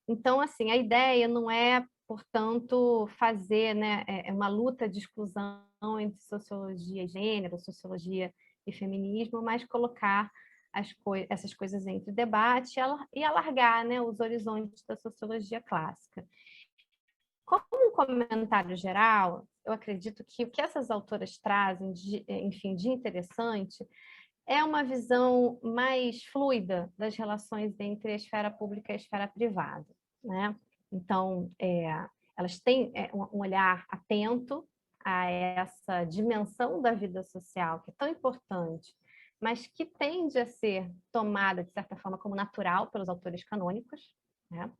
Então, assim, a ideia não é, portanto, fazer, né, uma luta de exclusão entre sociologia e gênero, sociologia e feminismo, mas colocar essas coisas entre debate e alargar, né, os horizontes da sociologia clássica. Como um comentário geral, eu acredito que o que essas autoras trazem, enfim, de interessante, é uma visão mais fluida das relações entre a esfera pública e a esfera privada, né? Então, elas têm um olhar atento a essa dimensão da vida social, que é tão importante, mas que tende a ser tomada, de certa forma, como natural pelos autores canônicos, né?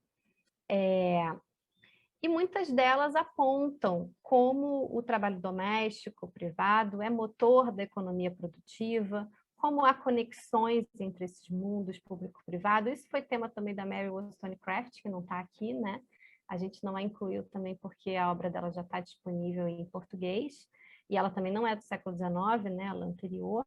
E muitas delas apontam como o trabalho doméstico, privado, é motor da economia produtiva, como há conexões entre esses mundos público-privado. Isso foi tema também da Mary Wollstonecraft, que não está aqui, né? A gente não a incluiu também porque a obra dela já está disponível em português, e ela também não é do século XIX, né? Ela é anterior.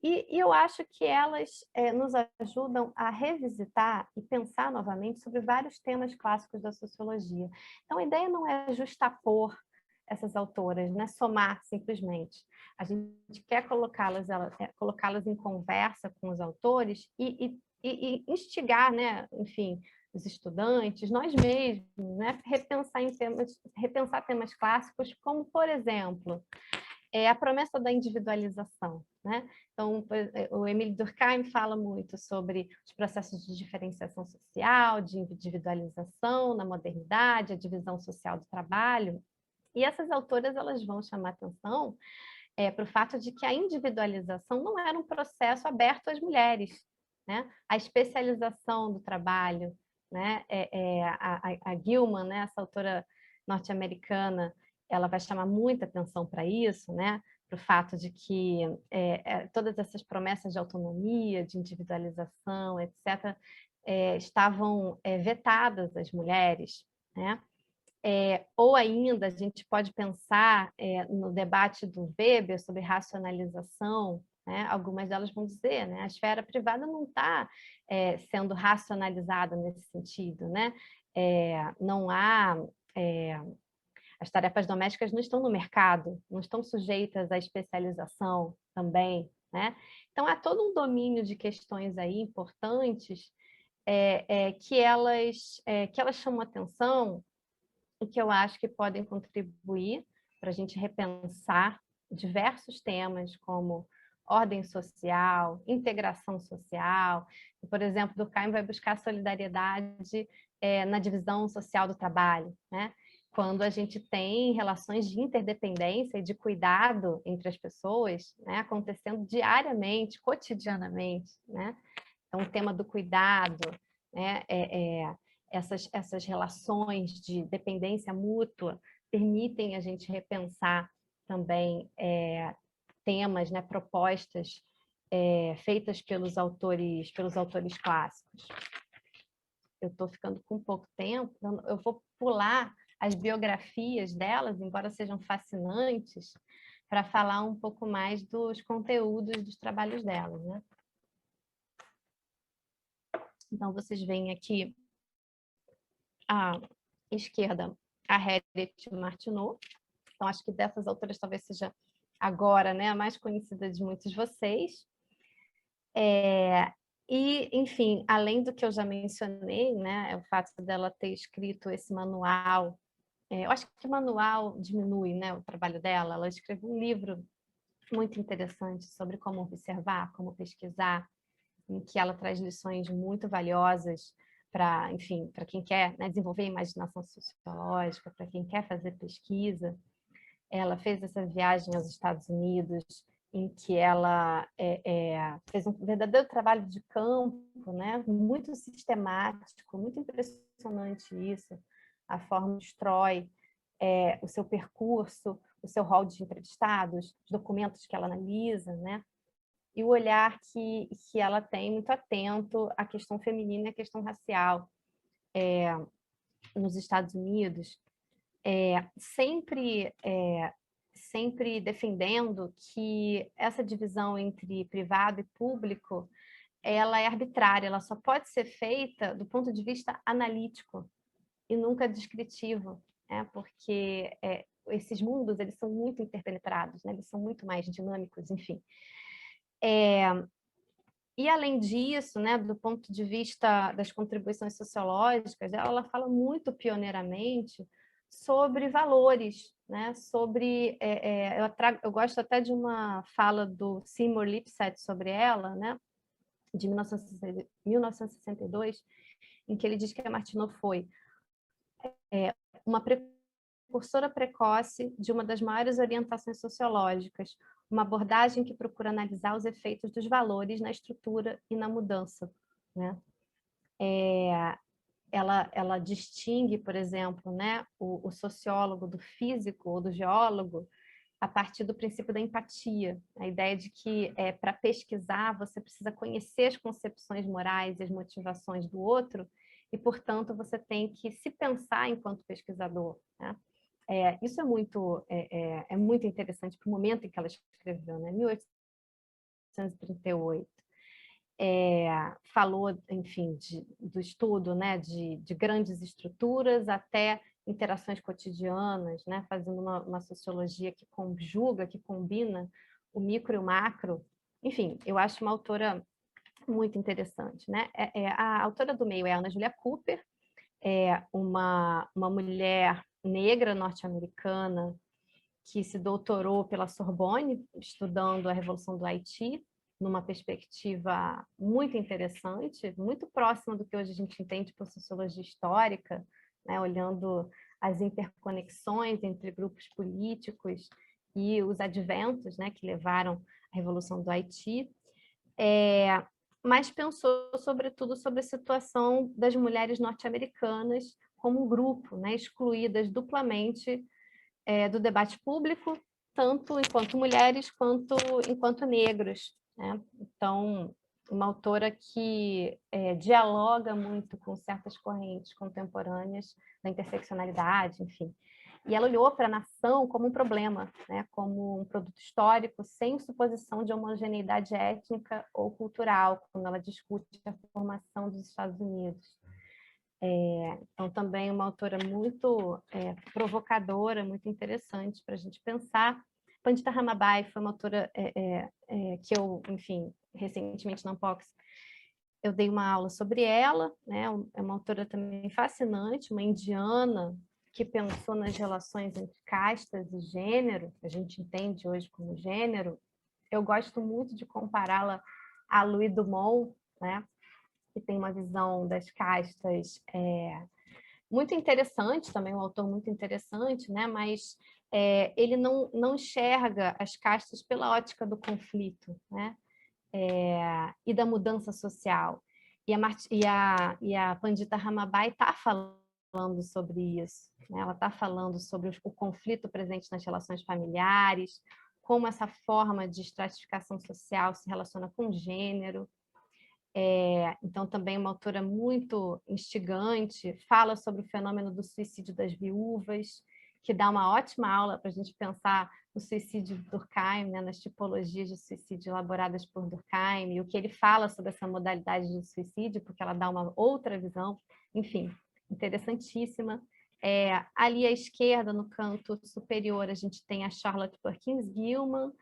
E eu acho que elas nos ajudam a revisitar e pensar novamente sobre vários temas clássicos da sociologia. Então, a ideia não é justapor essas autoras, né? Somar simplesmente. A gente quer colocá-las em conversa com os autores e instigar, né? Enfim, os estudantes, nós mesmos, né? Repensar temas clássicos, como, por exemplo, a promessa da individualização, né? Então, o Émile Durkheim fala muito sobre os processos de diferenciação social, de individualização na modernidade, a divisão social do trabalho. E essas autoras elas vão chamar atenção para o fato de que a individualização não era um processo aberto às mulheres, né? A especialização do trabalho, né? A Gilman, né? Essa autora norte-americana, ela vai chamar muita atenção para isso, né? Para o fato de que todas essas promessas de autonomia, de individualização, etc., estavam vetadas às mulheres, né? Ou ainda, a gente pode pensar no debate do Weber sobre racionalização, né? Algumas delas vão dizer, né? A esfera privada não está sendo racionalizada nesse sentido, né? Não há... as tarefas domésticas não estão no mercado, não estão sujeitas à especialização também, né? Então, há todo um domínio de questões aí importantes que elas chamam atenção e que eu acho que podem contribuir para a gente repensar diversos temas, como ordem social, integração social. Por exemplo, Durkheim vai buscar solidariedade na divisão social do trabalho, né? Quando a gente tem relações de interdependência e de cuidado entre as pessoas, né, acontecendo diariamente, cotidianamente, né? Então, o tema do cuidado, né, essas relações de dependência mútua permitem a gente repensar também temas, né, propostas feitas pelos autores clássicos. Eu estou ficando com pouco tempo, então eu vou pular as biografias delas, embora sejam fascinantes, para falar um pouco mais dos conteúdos dos trabalhos delas, né? Então, vocês veem aqui à esquerda a Harriet Martineau. Então, acho que dessas autoras talvez seja agora, né, a mais conhecida de muitos de vocês. E, enfim, além do que eu já mencionei, né, é o fato dela ter escrito esse manual eu acho que o manual diminui, né, o trabalho dela. Ela escreveu um livro muito interessante sobre como observar, como pesquisar, em que ela traz lições muito valiosas para, enfim, para quem quer, né, desenvolver a imaginação sociológica, para quem quer fazer pesquisa. Ela fez essa viagem aos Estados Unidos, em que ela fez um verdadeiro trabalho de campo, né, muito sistemático, muito impressionante isso, a forma que destrói o seu percurso, o seu rol de entrevistados, os documentos que ela analisa, né? E o olhar que ela tem muito atento à questão feminina e à questão racial nos Estados Unidos, sempre defendendo que essa divisão entre privado e público ela é arbitrária, ela só pode ser feita do ponto de vista analítico e nunca descritivo, né? Porque esses mundos eles são muito interpenetrados, né? Eles são muito mais dinâmicos, enfim. E, além disso, né, do ponto de vista das contribuições sociológicas, ela fala muito pioneiramente sobre valores, né, sobre... eu gosto até de uma fala do Seymour Lipset sobre ela, né, de 1962, em que ele diz que a Martineau foi uma precursora precoce de uma das maiores orientações sociológicas, uma abordagem que procura analisar os efeitos dos valores na estrutura e na mudança, né? Ela distingue, por exemplo, né, o sociólogo do físico ou do geólogo a partir do princípio da empatia, a ideia de que para pesquisar você precisa conhecer as concepções morais e as motivações do outro e, portanto, você tem que se pensar enquanto pesquisador, né? Isso é muito interessante para o momento em que ela escreveu, né? 1838. Falou, enfim, do estudo, né, de grandes estruturas até interações cotidianas, né, fazendo uma sociologia que conjuga, que combina o micro e o macro. Enfim, eu acho uma autora muito interessante, né? A autora do meio é a Ana Julia Cooper, uma mulher negra norte-americana que se doutorou pela Sorbonne, estudando a Revolução do Haiti, numa perspectiva muito interessante, muito próxima do que hoje a gente entende por sociologia histórica, né, olhando as interconexões entre grupos políticos e os adventos, né, que levaram à Revolução do Haiti, mas pensou, sobretudo, sobre a situação das mulheres norte-americanas como um grupo, né, excluídas duplamente do debate público, tanto enquanto mulheres quanto enquanto negros, né? Então, uma autora que dialoga muito com certas correntes contemporâneas da interseccionalidade, enfim. E ela olhou para a nação como um problema, né? Como um produto histórico, sem suposição de homogeneidade étnica ou cultural, quando ela discute a formação dos Estados Unidos. Então, também uma autora muito provocadora, muito interessante para a gente pensar. Pandita Ramabai foi uma autora que eu, enfim, recentemente na Unbox, eu dei uma aula sobre ela, né? É uma autora também fascinante, uma indiana que pensou nas relações entre castas e gênero, que a gente entende hoje como gênero. Eu gosto muito de compará-la a Louis Dumont, né? Que tem uma visão das castas muito interessante, também um autor muito interessante, né? Mas ele não enxerga as castas pela ótica do conflito, né? E da mudança social. E a Pandita Ramabai está falando sobre isso, né? Ela está falando sobre o conflito presente nas relações familiares, como essa forma de estratificação social se relaciona com gênero. Então, também uma autora muito instigante, fala sobre o fenômeno do suicídio das viúvas, que dá uma ótima aula para a gente pensar no suicídio de Durkheim, né, nas tipologias de suicídio elaboradas por Durkheim, e o que ele fala sobre essa modalidade de suicídio, porque ela dá uma outra visão, enfim, interessantíssima. Ali à esquerda, no canto superior, a gente tem a Charlotte Perkins Gilman,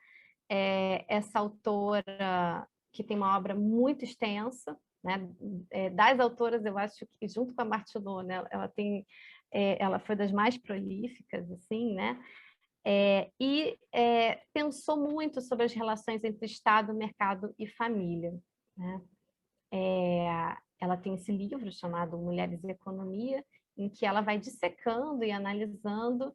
essa autora que tem uma obra muito extensa, né? Das autoras, eu acho que junto com a Martineau, né, ela tem ela foi das mais prolíficas, assim, né? Pensou muito sobre as relações entre Estado, mercado e família, né? Ela tem esse livro chamado Mulheres e Economia, em que ela vai dissecando e analisando,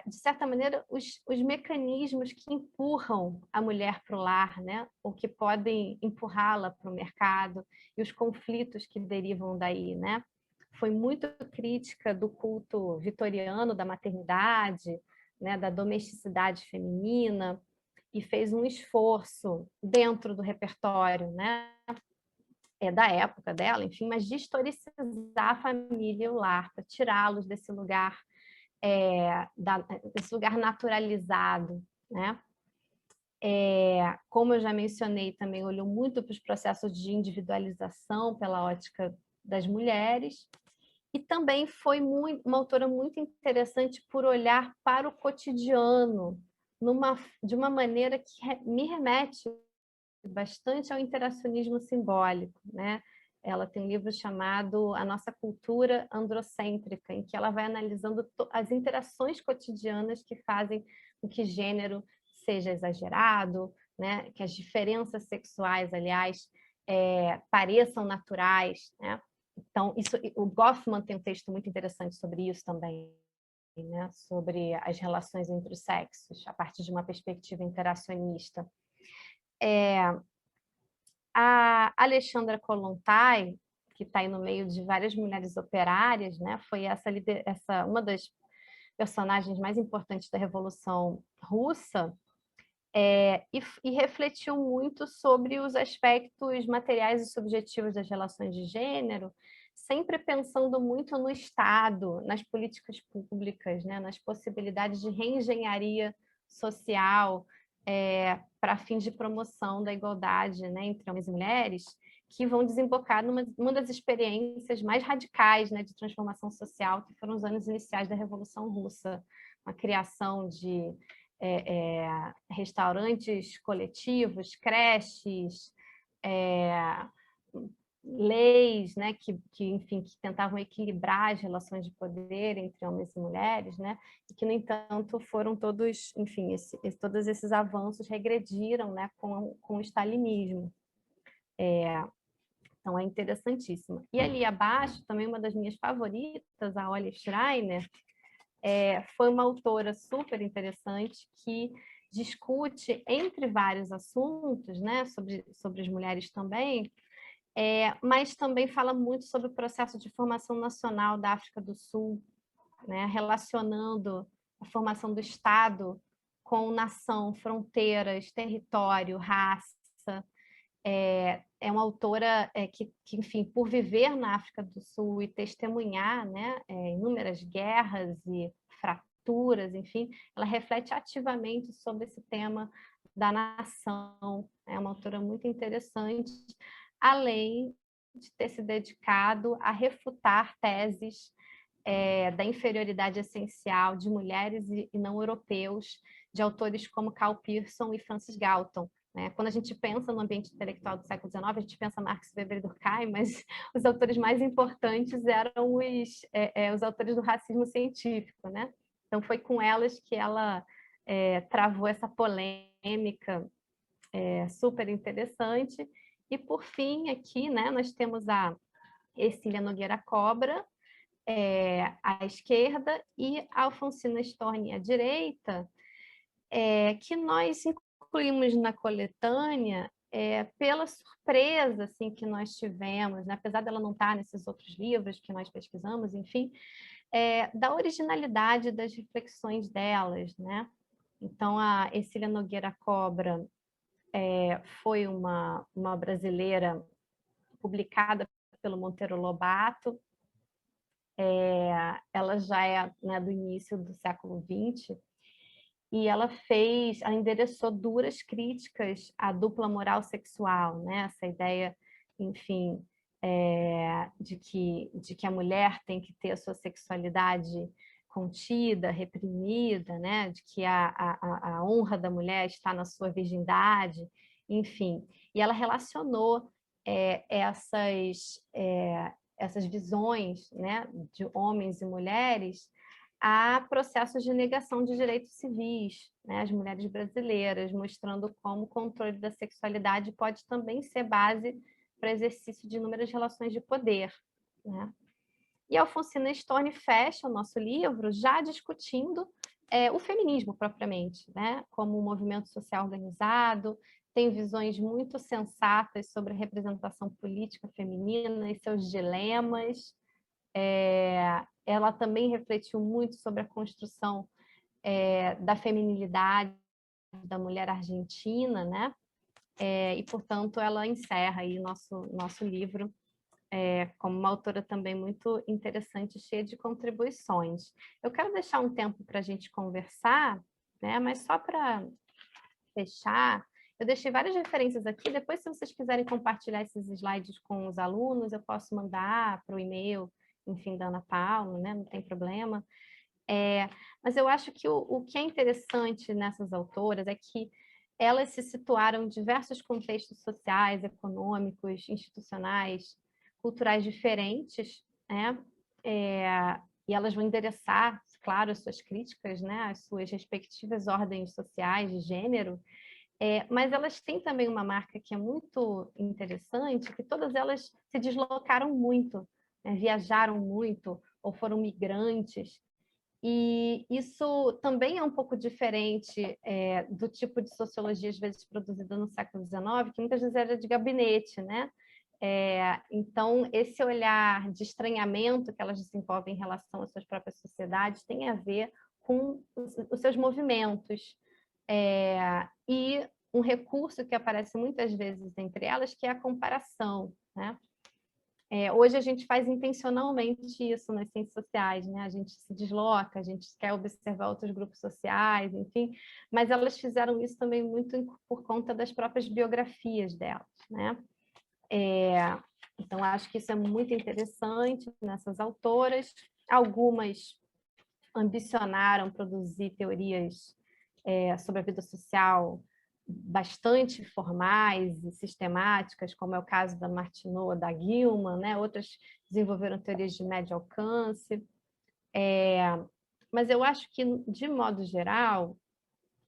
de certa maneira, os mecanismos que empurram a mulher para o lar, né? Ou que podem empurrá-la para o mercado, e os conflitos que derivam daí, né? Foi muito crítica do culto vitoriano da maternidade, né? Da domesticidade feminina, e fez um esforço dentro do repertório, né? Da época dela, enfim, mas de historicizar a família e o lar, para tirá-los desse lugar, desse lugar naturalizado, né? Como eu já mencionei, também olhou muito para os processos de individualização pela ótica das mulheres, e também foi uma autora muito interessante por olhar para o cotidiano de uma maneira que me remete bastante ao interacionismo simbólico, né? Ela tem um livro chamado A Nossa Cultura Androcêntrica, em que ela vai analisando as interações cotidianas que fazem com que gênero seja exagerado, né? Que as diferenças sexuais, aliás, pareçam naturais, né? Então, o Goffman tem um texto muito interessante sobre isso também, né? Sobre as relações entre os sexos, a partir de uma perspectiva interacionista. A Alexandra Kollontai, que está aí no meio de várias mulheres operárias, né, foi uma das personagens mais importantes da Revolução Russa, e refletiu muito sobre os aspectos materiais e subjetivos das relações de gênero, sempre pensando muito no Estado, nas políticas públicas, né, nas possibilidades de reengenharia social, para fins de promoção da igualdade, né, entre homens e mulheres, que vão desembocar numa das experiências mais radicais, né, de transformação social, que foram os anos iniciais da Revolução Russa, uma criação de restaurantes coletivos, creches, leis, né, enfim, que tentavam equilibrar as relações de poder entre homens e mulheres, né, e que, no entanto, foram todos, enfim, todos esses avanços regrediram, né, com o stalinismo. Então, é interessantíssima. E ali abaixo, também uma das minhas favoritas, a Olive Schreiner, foi uma autora super interessante que discute, entre vários assuntos, né, sobre as mulheres também, mas também fala muito sobre o processo de formação nacional da África do Sul, né, relacionando a formação do Estado com nação, fronteiras, território, raça. É uma autora que, enfim, por viver na África do Sul e testemunhar, né, inúmeras guerras e fraturas, enfim, ela reflete ativamente sobre esse tema da nação. É uma autora muito interessante, além de ter se dedicado a refutar teses da inferioridade essencial de mulheres e não europeus, de autores como Karl Pearson e Francis Galton. Né? Quando a gente pensa no ambiente intelectual do século XIX, a gente pensa Marx, Weber e Durkheim, mas os autores mais importantes eram os autores do racismo científico. Né? Então, foi com elas que ela travou essa polêmica super interessante. E, por fim, aqui, né, nós temos a Ercília Nogueira Cobra, à esquerda, e a Alfonsina Storni à direita, que nós incluímos na coletânea pela surpresa assim, que nós tivemos, né? Apesar dela não estar nesses outros livros que nós pesquisamos, enfim, da originalidade das reflexões delas. Né? Então, a Ercília Nogueira Cobra foi uma brasileira publicada pelo Monteiro Lobato. Ela já é, né, do início do século XX, e ela endereçou duras críticas à dupla moral sexual, né? Essa ideia, enfim, de que a mulher tem que ter a sua sexualidade contida, reprimida, né? De que a honra da mulher está na sua virgindade, enfim. E ela relacionou essas visões, né, de homens e mulheres a processos de negação de direitos civis, né, as mulheres brasileiras, mostrando como o controle da sexualidade pode também ser base para exercício de inúmeras relações de poder, né? E Alfonsina Storni fecha o nosso livro já discutindo o feminismo propriamente, né? Como um movimento social organizado, tem visões muito sensatas sobre a representação política feminina e seus dilemas. Ela também refletiu muito sobre a construção da feminilidade da mulher argentina, né? E, portanto, ela encerra aí nosso livro como uma autora também muito interessante, cheia de contribuições. Eu quero deixar um tempo para a gente conversar, né? Mas só para fechar, eu deixei várias referências aqui, depois se vocês quiserem compartilhar esses slides com os alunos, eu posso mandar para o e-mail, enfim, da Ana Paula, né? Não tem problema. Mas eu acho que o que é interessante nessas autoras é que elas se situaram em diversos contextos sociais, econômicos, institucionais, culturais diferentes, né? E elas vão endereçar, claro, as suas críticas, né? As suas respectivas ordens sociais de gênero, mas elas têm também uma marca que é muito interessante, que todas elas se deslocaram muito, né? Viajaram muito, ou foram migrantes, e isso também é um pouco diferente do tipo de sociologia, às vezes, produzida no século XIX, que muitas vezes era de gabinete, né? Então, esse olhar de estranhamento que elas desenvolvem em relação às suas próprias sociedades tem a ver com os seus movimentos. E um recurso que aparece muitas vezes entre elas, que é a comparação, né? Hoje a gente faz intencionalmente isso nas ciências sociais, né? A gente se desloca, a gente quer observar outros grupos sociais, enfim, mas elas fizeram isso também muito por conta das próprias biografias delas, né? Então, acho que isso é muito interessante nessas autoras. Algumas ambicionaram produzir teorias sobre a vida social bastante formais e sistemáticas, como é o caso da Martineau, da Gilman, né? Outras desenvolveram teorias de médio alcance. Mas eu acho que, de modo geral,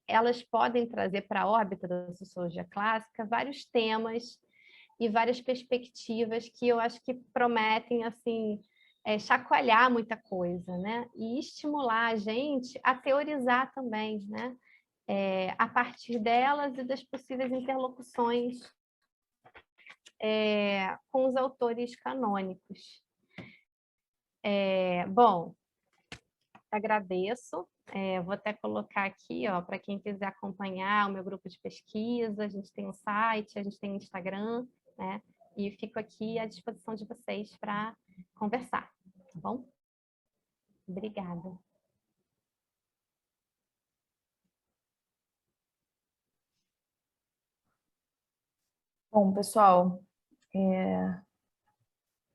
elas podem trazer para a órbita da sociologia clássica vários temas e várias perspectivas que eu acho que prometem assim, chacoalhar muita coisa, né? E estimular a gente a teorizar também, né? A partir delas e das possíveis interlocuções com os autores canônicos. Bom, agradeço. Vou até colocar aqui, para quem quiser acompanhar o meu grupo de pesquisa, a gente tem um site, a gente tem um Instagram, né? E fico aqui à disposição de vocês para conversar, tá bom? Obrigada. Bom, pessoal,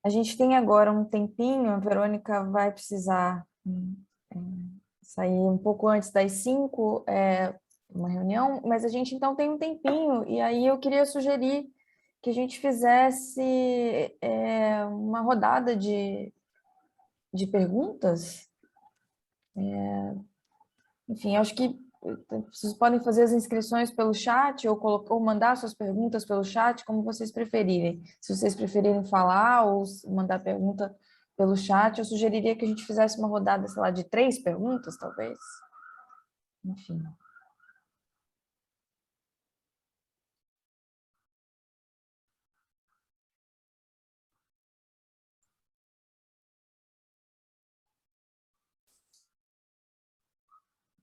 a gente tem agora um tempinho, a Verônica vai precisar sair um pouco antes das 5, uma reunião, mas a gente então tem um tempinho, e aí eu queria sugerir que a gente fizesse uma rodada de perguntas. Enfim, acho que vocês podem fazer as inscrições pelo chat ou mandar suas perguntas pelo chat, como vocês preferirem. Se vocês preferirem falar ou mandar pergunta pelo chat, eu sugeriria que a gente fizesse uma rodada, sei lá, de 3 perguntas, talvez. Enfim.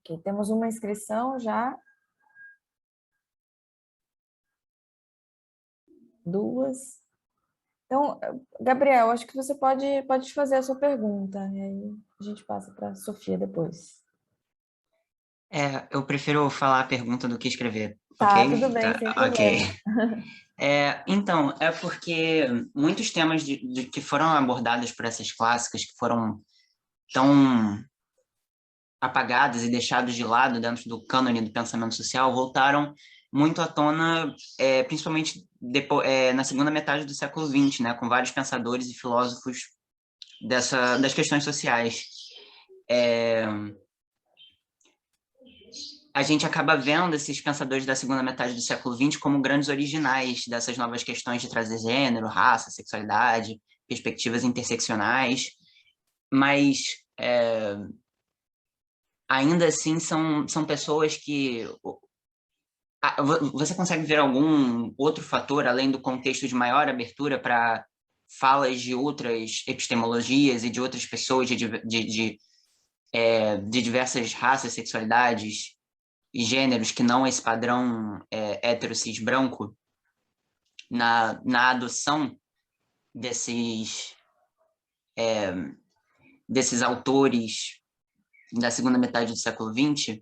Ok, temos uma inscrição já. 2. Então, Gabriel, acho que você pode fazer a sua pergunta, e aí a gente passa para a Sofia depois. Eu prefiro falar a pergunta do que escrever, Tá, ok? tudo bem, Tá, sem ok. problema. Então, é porque muitos temas que foram abordados por essas clássicas, que foram tão apagados e deixados de lado dentro do cânone do pensamento social, voltaram muito à tona, principalmente na segunda metade do século XX, né, com vários pensadores e filósofos das questões sociais. A gente acaba vendo esses pensadores da segunda metade do século XX como grandes originais dessas novas questões de trazer gênero, raça, sexualidade, perspectivas interseccionais, mas ainda assim são pessoas que... Você consegue ver algum outro fator, além do contexto de maior abertura para falas de outras epistemologias e de outras pessoas de diversas raças, sexualidades e gêneros que não esse padrão hétero cis branco na adoção desses autores da segunda metade do século XX?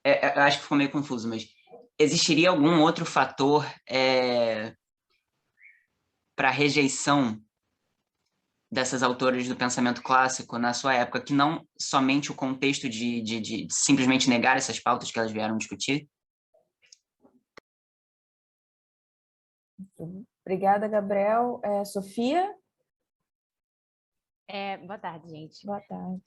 Eu acho que ficou meio confuso, mas existiria algum outro fator para rejeição dessas autoras do pensamento clássico na sua época, que não somente o contexto de simplesmente negar essas pautas que elas vieram discutir? Obrigada, Gabriel. Sofia? Boa tarde, gente. Boa tarde.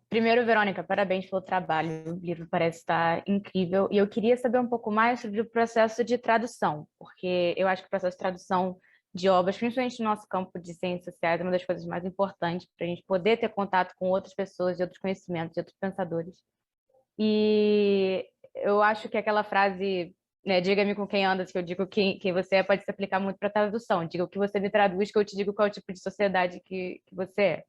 Primeiro, Verônica, parabéns pelo trabalho. O livro parece estar incrível. E eu queria saber um pouco mais sobre o processo de tradução, porque eu acho que o processo de tradução de obras, principalmente no nosso campo de ciências sociais, é uma das coisas mais importantes para a gente poder ter contato com outras pessoas, de outros conhecimentos, de outros pensadores. E eu acho que aquela frase, né, diga-me com quem andas, que eu digo quem você é, pode se aplicar muito para tradução. Diga o que você me traduz, que eu te digo qual é o tipo de sociedade que você é.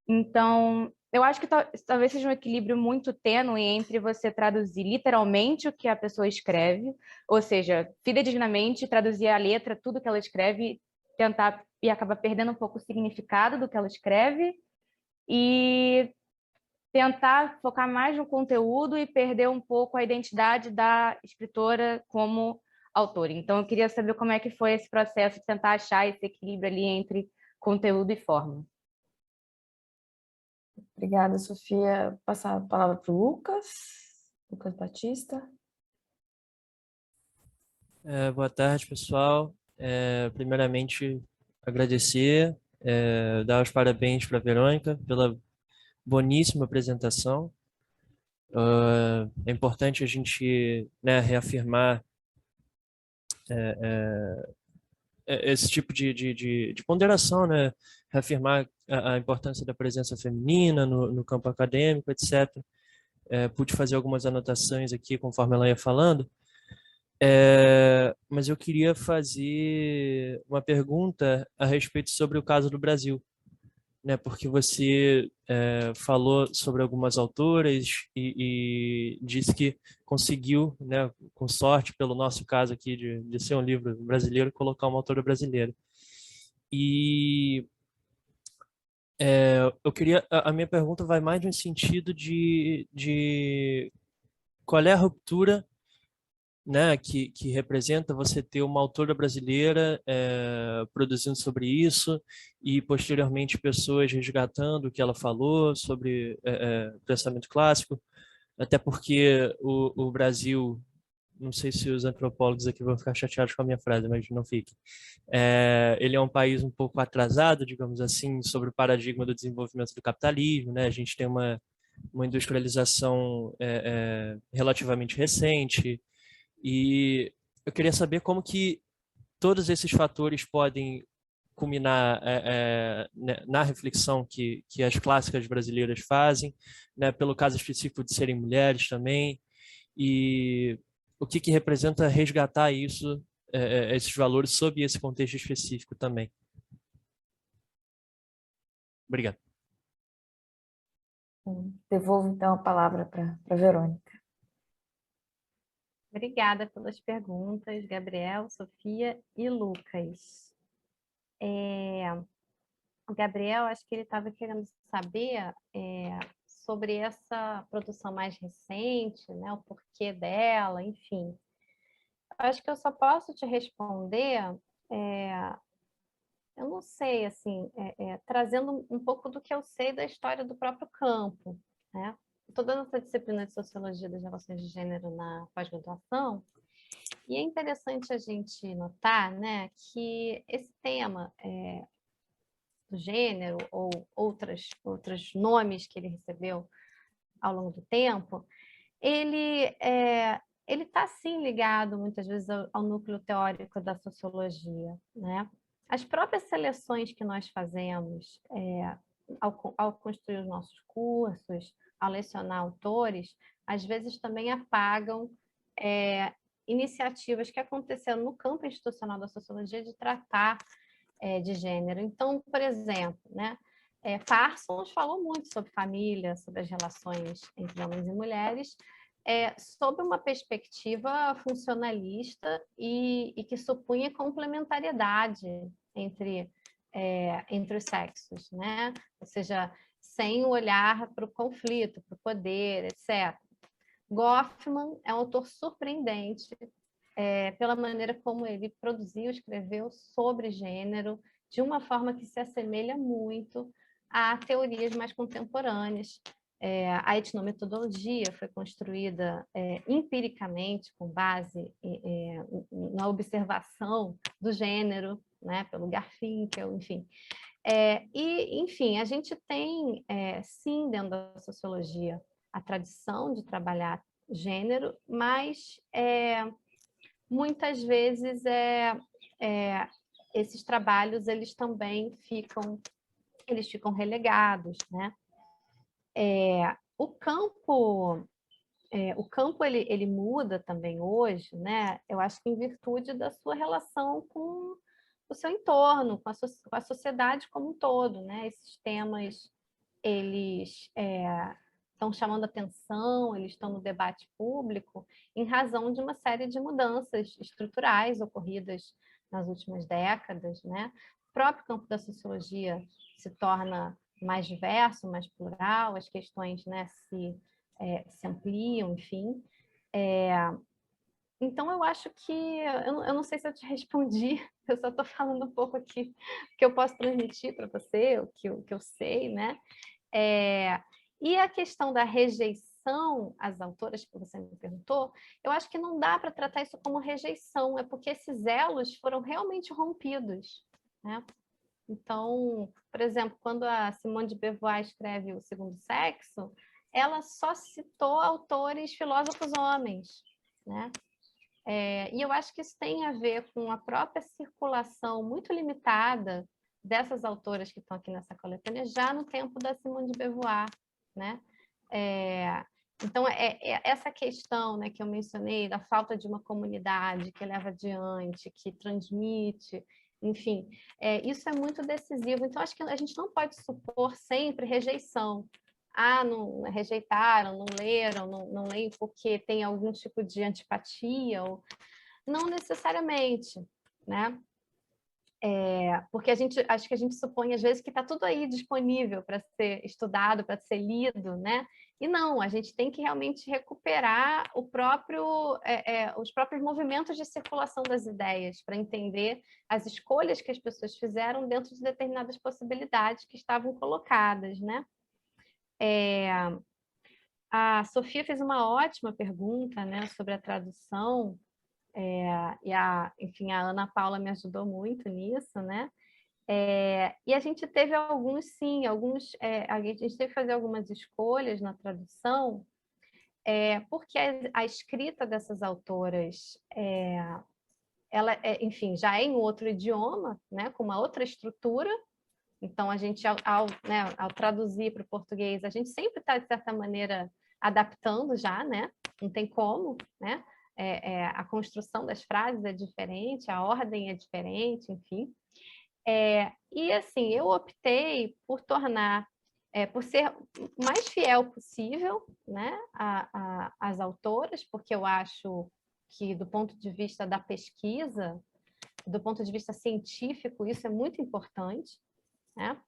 Então, eu acho que talvez seja um equilíbrio muito tênue entre você traduzir literalmente o que a pessoa escreve, ou seja, fidedignamente traduzir a letra, tudo que ela escreve, tentar e acaba perdendo um pouco o significado do que ela escreve, e tentar focar mais no conteúdo e perder um pouco a identidade da escritora como autora. Então, eu queria saber como é que foi esse processo de tentar achar esse equilíbrio ali entre conteúdo e forma. Obrigada, Sofia. Vou passar a palavra para o Lucas Batista. Boa tarde, pessoal. Primeiramente, agradecer, dar os parabéns para a Verônica pela boníssima apresentação. É importante a gente, né, reafirmar esse tipo de ponderação, né? Reafirmar a importância da presença feminina no campo acadêmico, etc. Pude fazer algumas anotações aqui conforme ela ia falando. Mas eu queria fazer uma pergunta a respeito sobre o caso do Brasil, né? Porque você falou sobre algumas autoras e disse que conseguiu, né, com sorte, pelo nosso caso aqui de ser um livro brasileiro, colocar uma autora brasileira. E eu queria, a minha pergunta vai mais no sentido de qual é a ruptura, né, que representa você ter uma autora brasileira produzindo sobre isso e posteriormente pessoas resgatando o que ela falou sobre pensamento clássico, até porque o Brasil, não sei se os antropólogos aqui vão ficar chateados com a minha frase, mas não fiquem. Ele é um país um pouco atrasado, digamos assim, sobre o paradigma do desenvolvimento do capitalismo, né? A gente tem uma industrialização relativamente recente. E eu queria saber como que todos esses fatores podem culminar na reflexão que as clássicas brasileiras fazem, né, pelo caso específico de serem mulheres também, e o que representa resgatar isso, esses valores sob esse contexto específico também. Obrigado. Devolvo, então, a palavra para a Verônica. Obrigada pelas perguntas, Gabriel, Sofia e Lucas. O Gabriel, acho que ele estava querendo saber sobre essa produção mais recente, né, o porquê dela, enfim. Acho que eu só posso te responder, eu não sei, assim, trazendo um pouco do que eu sei da história do próprio campo, né? estou dando essa disciplina de Sociologia das Relações de Gênero na pós-graduação, e é interessante a gente notar, né, que esse tema do gênero ou outros nomes que ele recebeu ao longo do tempo, ele está, sim, ligado, muitas vezes, ao núcleo teórico da sociologia, né? As próprias seleções que nós fazemos ao construir os nossos cursos, ao lecionar autores, às vezes também apagam iniciativas que aconteceram no campo institucional da sociologia de tratar de gênero. Então, por exemplo, né, Parsons falou muito sobre família, sobre as relações entre homens e mulheres, sob uma perspectiva funcionalista e que supunha complementariedade entre os sexos, né? Ou seja, sem o olhar para o conflito, para o poder, etc. Goffman é um autor surpreendente pela maneira como ele produziu, escreveu sobre gênero, de uma forma que se assemelha muito a teorias mais contemporâneas. A etnometodologia foi construída empiricamente, com base na observação do gênero, né, pelo Garfinkel, enfim. Enfim, a gente tem, sim, dentro da sociologia, a tradição de trabalhar gênero, mas muitas vezes esses trabalhos eles também ficam relegados, né? O campo ele muda também hoje, né? Eu acho que em virtude da sua relação com o seu entorno, com a sociedade como um todo, né? Esses temas eles estão chamando atenção, eles estão no debate público em razão de uma série de mudanças estruturais ocorridas nas últimas décadas, né? O próprio campo da sociologia se torna mais diverso, mais plural, as questões, né, se ampliam, enfim. Então, eu acho que... Eu não sei se eu te respondi, eu só estou falando um pouco aqui o que eu posso transmitir para você, o que eu sei, né? E a questão da rejeição às autoras, que você me perguntou, eu acho que não dá para tratar isso como rejeição, é porque esses elos foram realmente rompidos, né? Então, por exemplo, quando a Simone de Beauvoir escreve O Segundo Sexo, ela só citou autores filósofos homens, né? E eu acho que isso tem a ver com a própria circulação muito limitada dessas autoras que estão aqui nessa coletânea já no tempo da Simone de Beauvoir, né? Então, essa questão, né, que eu mencionei, da falta de uma comunidade que leva adiante, que transmite, enfim, isso é muito decisivo. Então, acho que a gente não pode supor sempre rejeição. Não rejeitaram, não leram, não leem porque tem algum tipo de antipatia, ou... não necessariamente, né? Porque acho que a gente supõe, às vezes, que está tudo aí disponível para ser estudado, para ser lido, né? E não, a gente tem que realmente recuperar os próprios movimentos de circulação das ideias, para entender as escolhas que as pessoas fizeram dentro de determinadas possibilidades que estavam colocadas, né? A Sofia fez uma ótima pergunta, né, sobre a tradução, enfim, a Ana Paula me ajudou muito nisso, né? E a gente teve a gente teve que fazer algumas escolhas na tradução, porque a escrita dessas autoras, ela, enfim, já é em outro idioma, né, com uma outra estrutura. Então, a gente, ao traduzir para o português, a gente sempre está, de certa maneira, adaptando já, né? Não tem como, né? A construção das frases é diferente, a ordem é diferente, enfim. E, assim, eu optei por por ser o mais fiel possível, né, às autoras, porque eu acho que, do ponto de vista da pesquisa, do ponto de vista científico, isso é muito importante, né?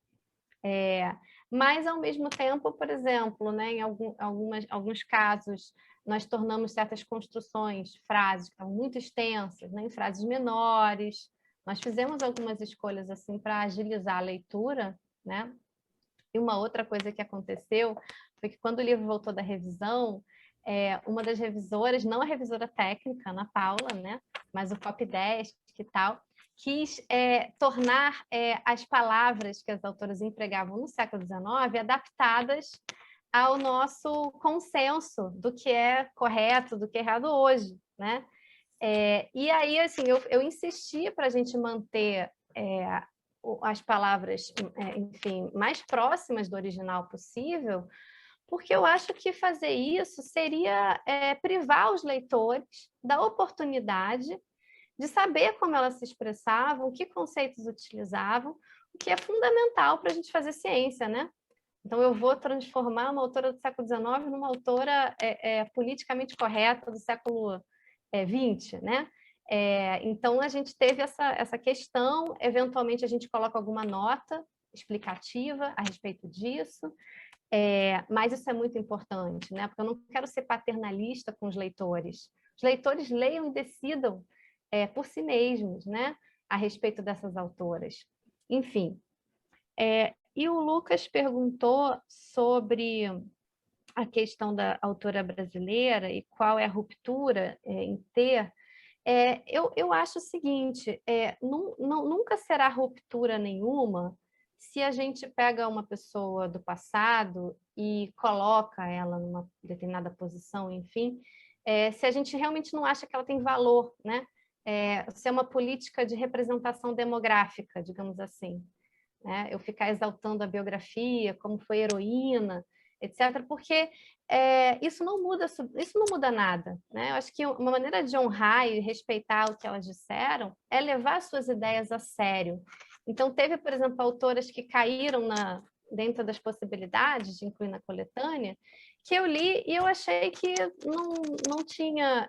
Mas, ao mesmo tempo, por exemplo, né, em alguns casos, nós tornamos certas construções, frases que estavam muito extensas, né, em frases menores. Nós fizemos algumas escolhas assim para agilizar a leitura, né? E uma outra coisa que aconteceu foi que quando o livro voltou da revisão, uma das revisoras, não a revisora técnica, Ana Paula, né, mas o COP10 e tal, quis tornar as palavras que as autoras empregavam no século XIX adaptadas ao nosso consenso do que é correto, do que é errado hoje, né? E aí, assim, eu insisti para a gente manter as palavras, enfim, mais próximas do original possível, porque eu acho que fazer isso seria privar os leitores da oportunidade de saber como elas se expressavam, que conceitos utilizavam, o que é fundamental para a gente fazer ciência, né? Então, eu vou transformar uma autora do século XIX numa autora politicamente correta do século XX, né? Então, a gente teve essa questão, eventualmente a gente coloca alguma nota explicativa a respeito disso, mas isso é muito importante, né? Porque eu não quero ser paternalista com os leitores. Os leitores leiam e decidam por si mesmos, né? A respeito dessas autoras. Enfim, e o Lucas perguntou sobre a questão da autora brasileira e qual é a ruptura em ter. Eu acho o seguinte, nunca será ruptura nenhuma se a gente pega uma pessoa do passado e coloca ela numa determinada posição, enfim, se a gente realmente não acha que ela tem valor, né? Se é uma política de representação demográfica, digamos assim, né? Eu ficar exaltando a biografia, como foi heroína, etc., porque isso não muda nada, né? Eu acho que uma maneira de honrar e respeitar o que elas disseram é levar suas ideias a sério. Então, teve, por exemplo, autoras que caíram dentro das possibilidades de incluir na coletânea, que eu li e eu achei que não tinha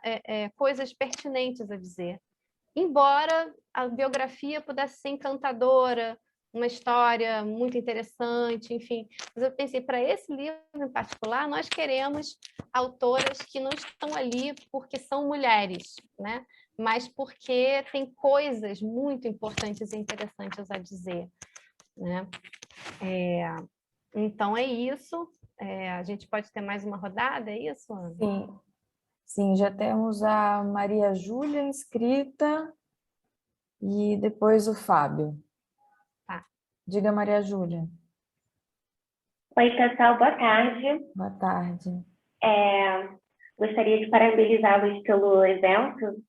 coisas pertinentes a dizer. Embora a biografia pudesse ser encantadora, uma história muito interessante, enfim. Mas eu pensei, para esse livro em particular, nós queremos autoras que não estão ali porque são mulheres, né? Mas porque tem coisas muito importantes e interessantes a dizer, né? Então, é isso. A gente pode ter mais uma rodada, é isso, Ana? Sim, já temos a Maria Júlia inscrita e depois o Fábio. Diga, Maria Júlia. Oi, pessoal, boa tarde. Boa tarde. Gostaria de parabenizá-los pelo evento,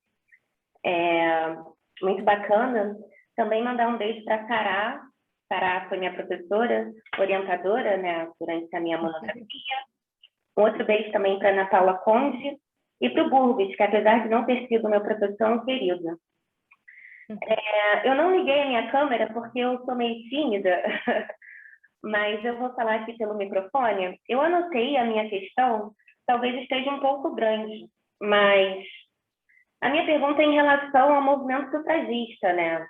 muito bacana. Também mandar um beijo para a Cará. Cará foi minha professora, orientadora, né, durante a minha monografia. Um outro beijo também para a Ana Paula Conde e para o Burgos, que apesar de não ter sido meu professor, é um querido. Eu não liguei a minha câmera porque eu sou meio tímida, mas eu vou falar aqui pelo microfone. Eu anotei a minha questão, talvez esteja um pouco grande, mas a minha pergunta é em relação ao movimento sufragista, né?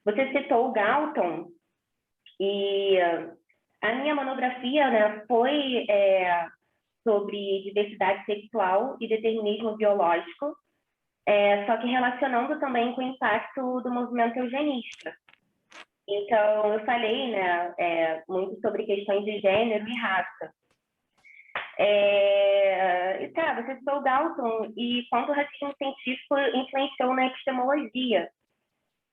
Você citou o Galton e a minha monografia, né, foi sobre diversidade sexual e determinismo biológico, só que relacionando também com o impacto do movimento eugenista. Então, eu falei, né, muito sobre questões de gênero e raça. Você citou o Galton e quanto o racismo científico influenciou na epistemologia.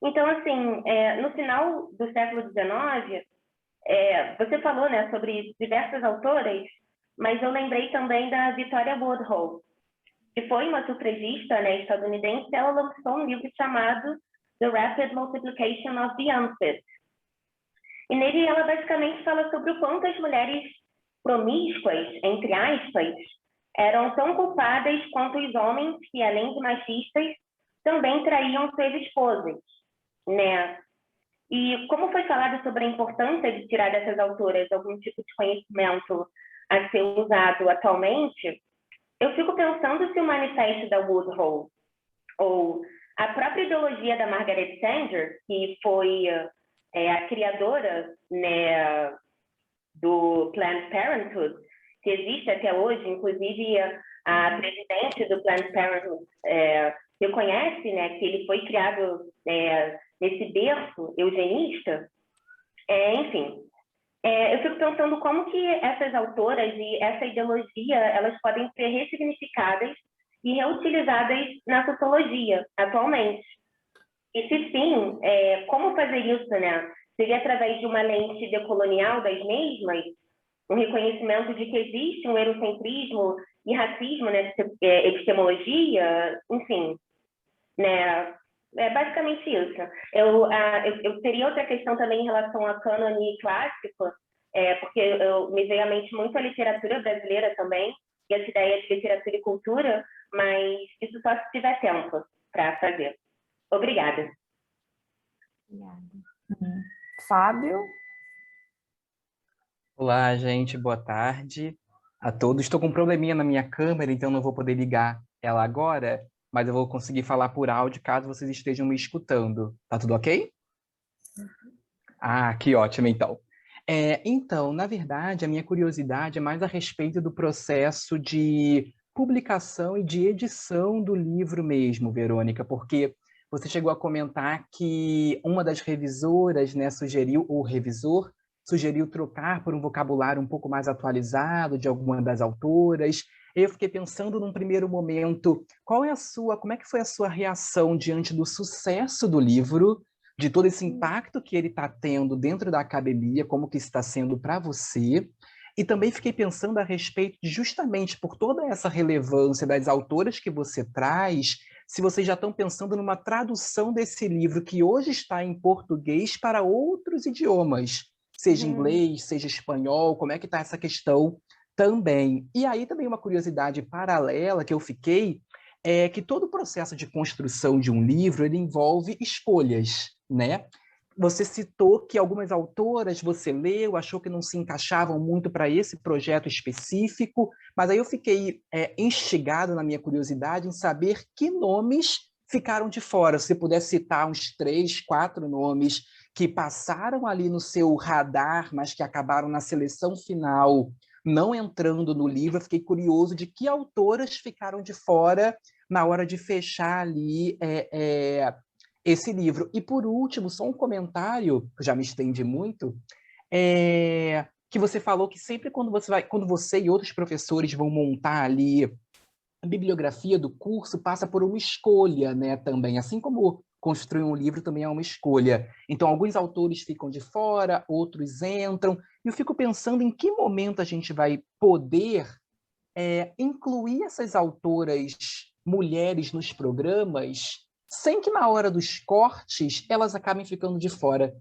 Então, assim, no final do século XIX, você falou, né, sobre diversas autoras, mas eu lembrei também da Victoria Woodhull, que foi uma sufragista, né, estadunidense. Ela lançou um livro chamado The Rapid Multiplication of the Unfit. E nele ela basicamente fala sobre o quanto as mulheres promíscuas, entre aspas, eram tão culpadas quanto os homens que, além de machistas, também traíam suas esposas, né? E como foi falado sobre a importância de tirar dessas autoras algum tipo de conhecimento a ser usado atualmente, eu fico pensando se o manifesto da Woodhull ou a própria ideologia da Margaret Sanger, que foi a criadora, né, do Planned Parenthood, que existe até hoje, inclusive a presidente do Planned Parenthood reconhece, né, que ele foi criado nesse berço eugenista. Enfim, Eu fico pensando como que essas autoras e essa ideologia, elas podem ser ressignificadas e reutilizadas na sociologia, atualmente. E se sim, como fazer isso, né? Seria através de uma lente decolonial das mesmas, um reconhecimento de que existe um eurocentrismo e racismo nessa epistemologia, enfim, né? É basicamente isso. Eu teria outra questão também em relação a cânone clássico, porque me veio à mente muito a literatura brasileira também, e essa ideia de literatura e cultura, mas isso só se tiver tempo para fazer. Obrigada. Obrigada. Fábio? Olá, gente, boa tarde a todos. Estou com um probleminha na minha câmera, então não vou poder ligar ela agora, mas eu vou conseguir falar por áudio caso vocês estejam me escutando. Tá tudo ok? Ah, que ótimo, então. Então, na verdade, a minha curiosidade é mais a respeito do processo de publicação e de edição do livro mesmo, Verônica, porque você chegou a comentar que uma das revisoras, né, sugeriu, ou revisor, sugeriu trocar por um vocabulário um pouco mais atualizado de alguma das autoras. Eu fiquei pensando num primeiro momento, como é que foi a sua reação diante do sucesso do livro, de todo esse impacto que ele está tendo dentro da academia, como que está sendo para você? E também fiquei pensando a respeito de, justamente por toda essa relevância das autoras que você traz, se vocês já estão pensando numa tradução desse livro que hoje está em português para outros idiomas, seja inglês, seja espanhol, como é que está essa questão também? E aí também uma curiosidade paralela que eu fiquei é que todo o processo de construção de um livro, ele envolve escolhas, né? Você citou que algumas autoras você leu, achou que não se encaixavam muito para esse projeto específico, mas aí eu fiquei instigado na minha curiosidade em saber que nomes ficaram de fora. Se você pudesse citar uns 3, 4 nomes que passaram ali no seu radar, mas que acabaram na seleção final não entrando no livro, eu fiquei curioso de que autoras ficaram de fora na hora de fechar ali esse livro. E, por último, só um comentário, que já me estendi muito, que você falou que sempre quando você e outros professores vão montar ali a bibliografia do curso, passa por uma escolha, né, também, assim como construir um livro também é uma escolha. Então, alguns autores ficam de fora, outros entram, e eu fico pensando em que momento a gente vai poder incluir essas autoras mulheres nos programas sem que na hora dos cortes elas acabem ficando de fora.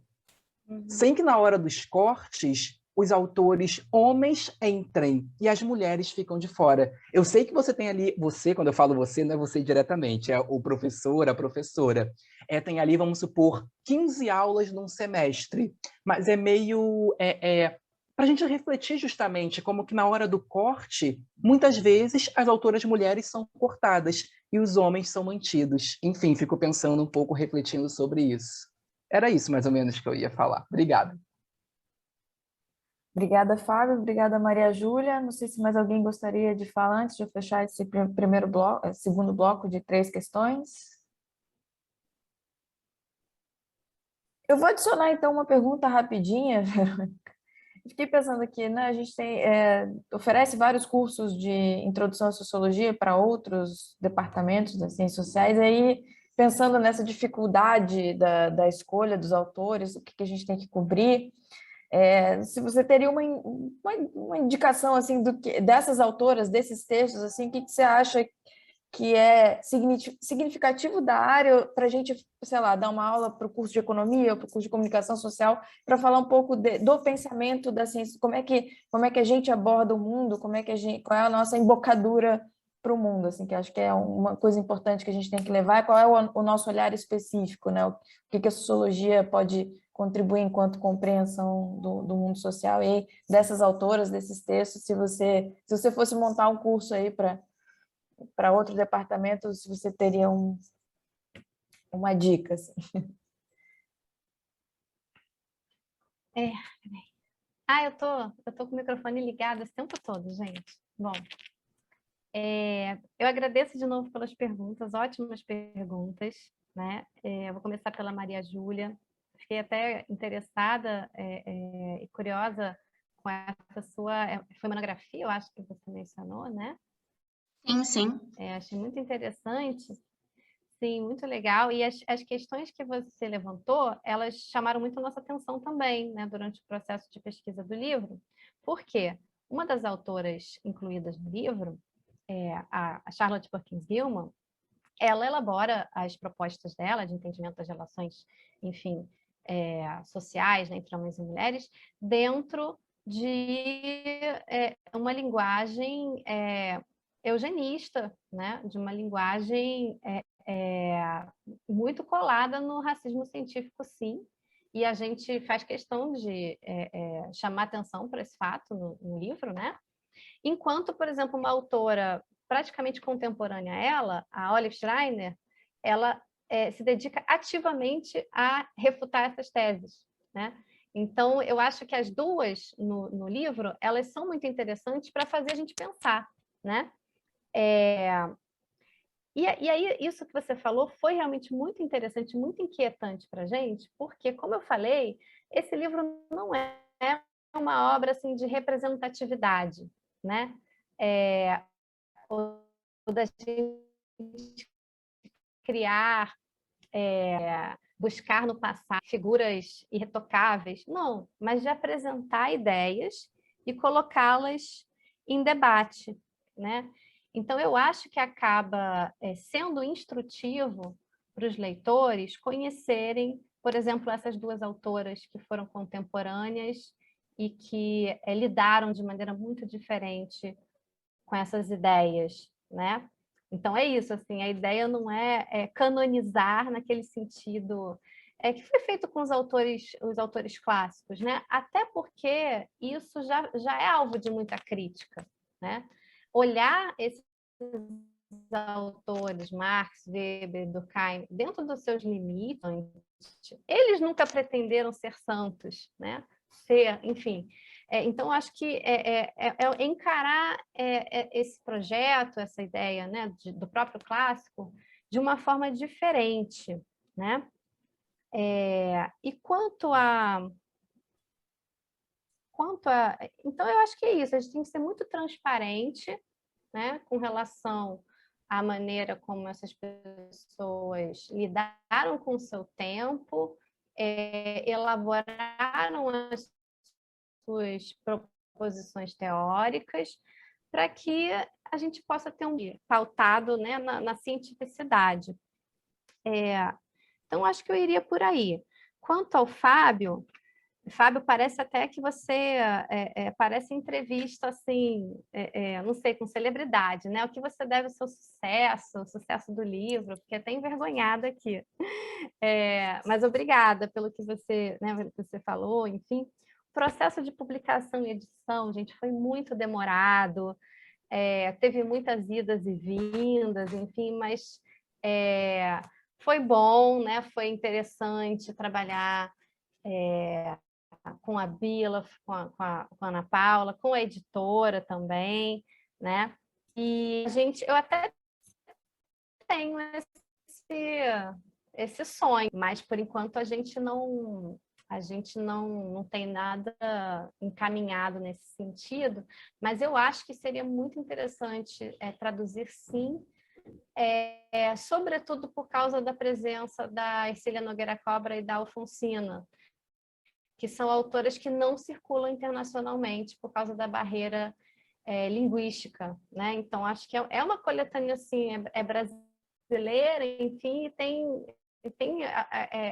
Sem que na hora dos cortes os autores homens entrem e as mulheres ficam de fora. Eu sei que você tem ali, quando eu falo você, não é você diretamente, é o professor, a professora. Tem ali, vamos supor, 15 aulas num semestre, mas é meio... para a gente refletir justamente como que na hora do corte, muitas vezes as autoras mulheres são cortadas e os homens são mantidos. Enfim, fico pensando um pouco, refletindo sobre isso. Era isso mais ou menos que eu ia falar. Obrigado. Obrigada, Fábio. Obrigada, Maria Júlia. Não sei se mais alguém gostaria de falar antes de eu fechar esse primeiro bloco, segundo bloco de 3 questões. Eu vou adicionar, então, uma pergunta rapidinha, Verônica. Fiquei pensando aqui, né? A gente oferece vários cursos de introdução à sociologia para outros departamentos das ciências sociais, aí pensando nessa dificuldade da escolha dos autores, o que a gente tem que cobrir, se você teria uma indicação assim dessas autoras, desses textos, assim, o que você acha que é significativo da área para a gente, sei lá, dar uma aula para o curso de economia ou para o curso de comunicação social, para falar um pouco do pensamento da ciência, como é que a gente aborda o mundo, qual é a nossa embocadura para o mundo, assim, que acho que é uma coisa importante que a gente tem que levar, qual é o nosso olhar específico, né? O que a sociologia pode contribuir enquanto compreensão do mundo social, e aí, dessas autoras, desses textos, se você fosse montar um curso aí para outro departamento, se você teria uma dica. Assim. Eu tô com o microfone ligado esse tempo todo, gente. Bom, eu agradeço de novo pelas perguntas, ótimas perguntas, né? Eu vou começar pela Maria Júlia. fiquei até interessada e curiosa com essa sua... Foi monografia, eu acho que você mencionou, né? Sim, sim. Achei muito interessante. Sim, muito legal. E as questões que você levantou, elas chamaram muito a nossa atenção também, né, durante o processo de pesquisa do livro. Por quê? Uma das autoras incluídas no livro, a Charlotte Perkins Gilman, ela elabora as propostas dela de entendimento das relações, enfim, sociais, né, entre homens e mulheres, dentro de uma linguagem eugenista, né, de uma linguagem muito colada no racismo científico, sim, e a gente faz questão de chamar atenção para esse fato no livro, né? Enquanto, por exemplo, uma autora praticamente contemporânea a ela, a Olive Schreiner, ela se dedica ativamente a refutar essas teses, né? Então, eu acho que as duas no livro, elas são muito interessantes para fazer a gente pensar, né? E aí, isso que você falou foi realmente muito interessante, muito inquietante para a gente, porque, como eu falei, esse livro não é uma obra assim, de representatividade, né? O da gente criar, buscar no passado figuras irretocáveis, não, mas de apresentar ideias e colocá-las em debate, né? Então, eu acho que acaba sendo instrutivo para os leitores conhecerem, por exemplo, essas duas autoras que foram contemporâneas e que lidaram de maneira muito diferente com essas ideias, né? Então, é isso, assim, a ideia não é canonizar naquele sentido que foi feito com os autores clássicos, né? Até porque isso já é alvo de muita crítica, né? Olhar esses autores, Marx, Weber, Durkheim, dentro dos seus limites, eles nunca pretenderam ser santos, né? Enfim. Então, acho que encarar esse projeto, essa ideia, né, do próprio clássico, de uma forma diferente, né? E quanto a... Então, eu acho que é isso, a gente tem que ser muito transparente, né, com relação à maneira como essas pessoas lidaram com o seu tempo, elaboraram as suas proposições teóricas, para que a gente possa ter um pautado, né, na cientificidade. Então, acho que eu iria por aí. Quanto ao Fábio, parece até que você parece entrevista, assim, não sei, com celebridade, né? O que você deve ao seu sucesso, o sucesso do livro, fiquei até envergonhada aqui. Mas obrigada pelo que você, né, pelo que você falou, enfim. O processo de publicação e edição, gente, foi muito demorado, teve muitas idas e vindas, enfim, mas foi bom, né? Foi interessante trabalhar com a Bila, com a Ana Paula, com a editora também, né? E eu até tenho esse sonho, mas por enquanto a gente não tem nada encaminhado nesse sentido, mas eu acho que seria muito interessante traduzir, sim, sobretudo por causa da presença da Ercília Nogueira Cobra e da Alfonsina, que são autoras que não circulam internacionalmente por causa da barreira linguística, né? Então, acho que é uma coletânea, assim, brasileira, enfim,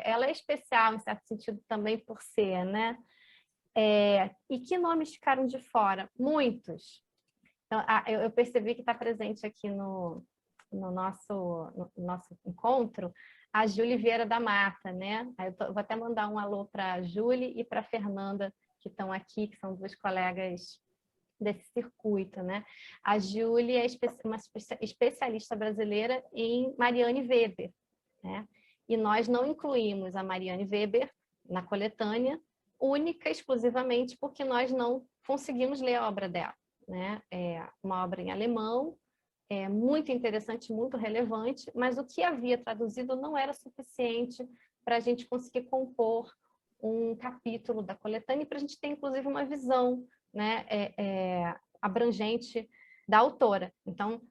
ela é especial, em certo sentido, também por ser, né? E que nomes ficaram de fora? Muitos. Então, eu percebi que está presente aqui no nosso encontro a Júlia Vieira da Mata, né? Vou até mandar um alô para a Júlia e para a Fernanda, que estão aqui, que são duas colegas desse circuito, né? A Júlia é uma especialista brasileira em Marianne Weber, né? E nós não incluímos a Marianne Weber na coletânea, única exclusivamente porque nós não conseguimos ler a obra dela, né? É uma obra em alemão, muito interessante, muito relevante, mas o que havia traduzido não era suficiente para a gente conseguir compor um capítulo da coletânea e para a gente ter, inclusive, uma visão, né, abrangente da autora. Então,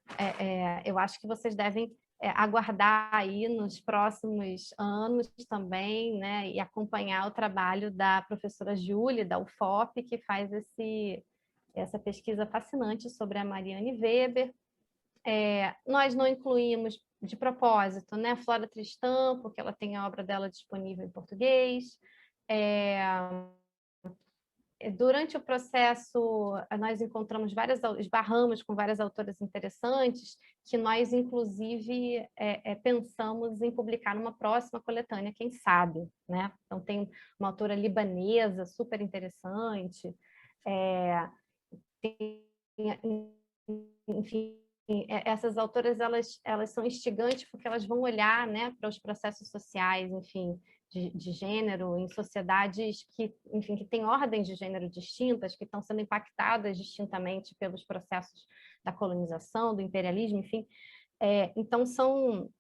eu acho que vocês devem aguardar aí nos próximos anos também, né, e acompanhar o trabalho da professora Júlia, da UFOP, que faz essa pesquisa fascinante sobre a Marianne Weber. Nós não incluímos de propósito, né, Flora Tristan, porque ela tem a obra dela disponível em português. Durante o processo, nós esbarramos com várias autoras interessantes, que nós, inclusive, pensamos em publicar numa próxima coletânea, quem sabe, né? Então, tem uma autora libanesa super interessante, enfim, essas autoras, elas são instigantes porque elas vão olhar, né, para os processos sociais, enfim, de gênero em sociedades que, enfim, que têm ordens de gênero distintas, que estão sendo impactadas distintamente pelos processos da colonização, do imperialismo, enfim. Então,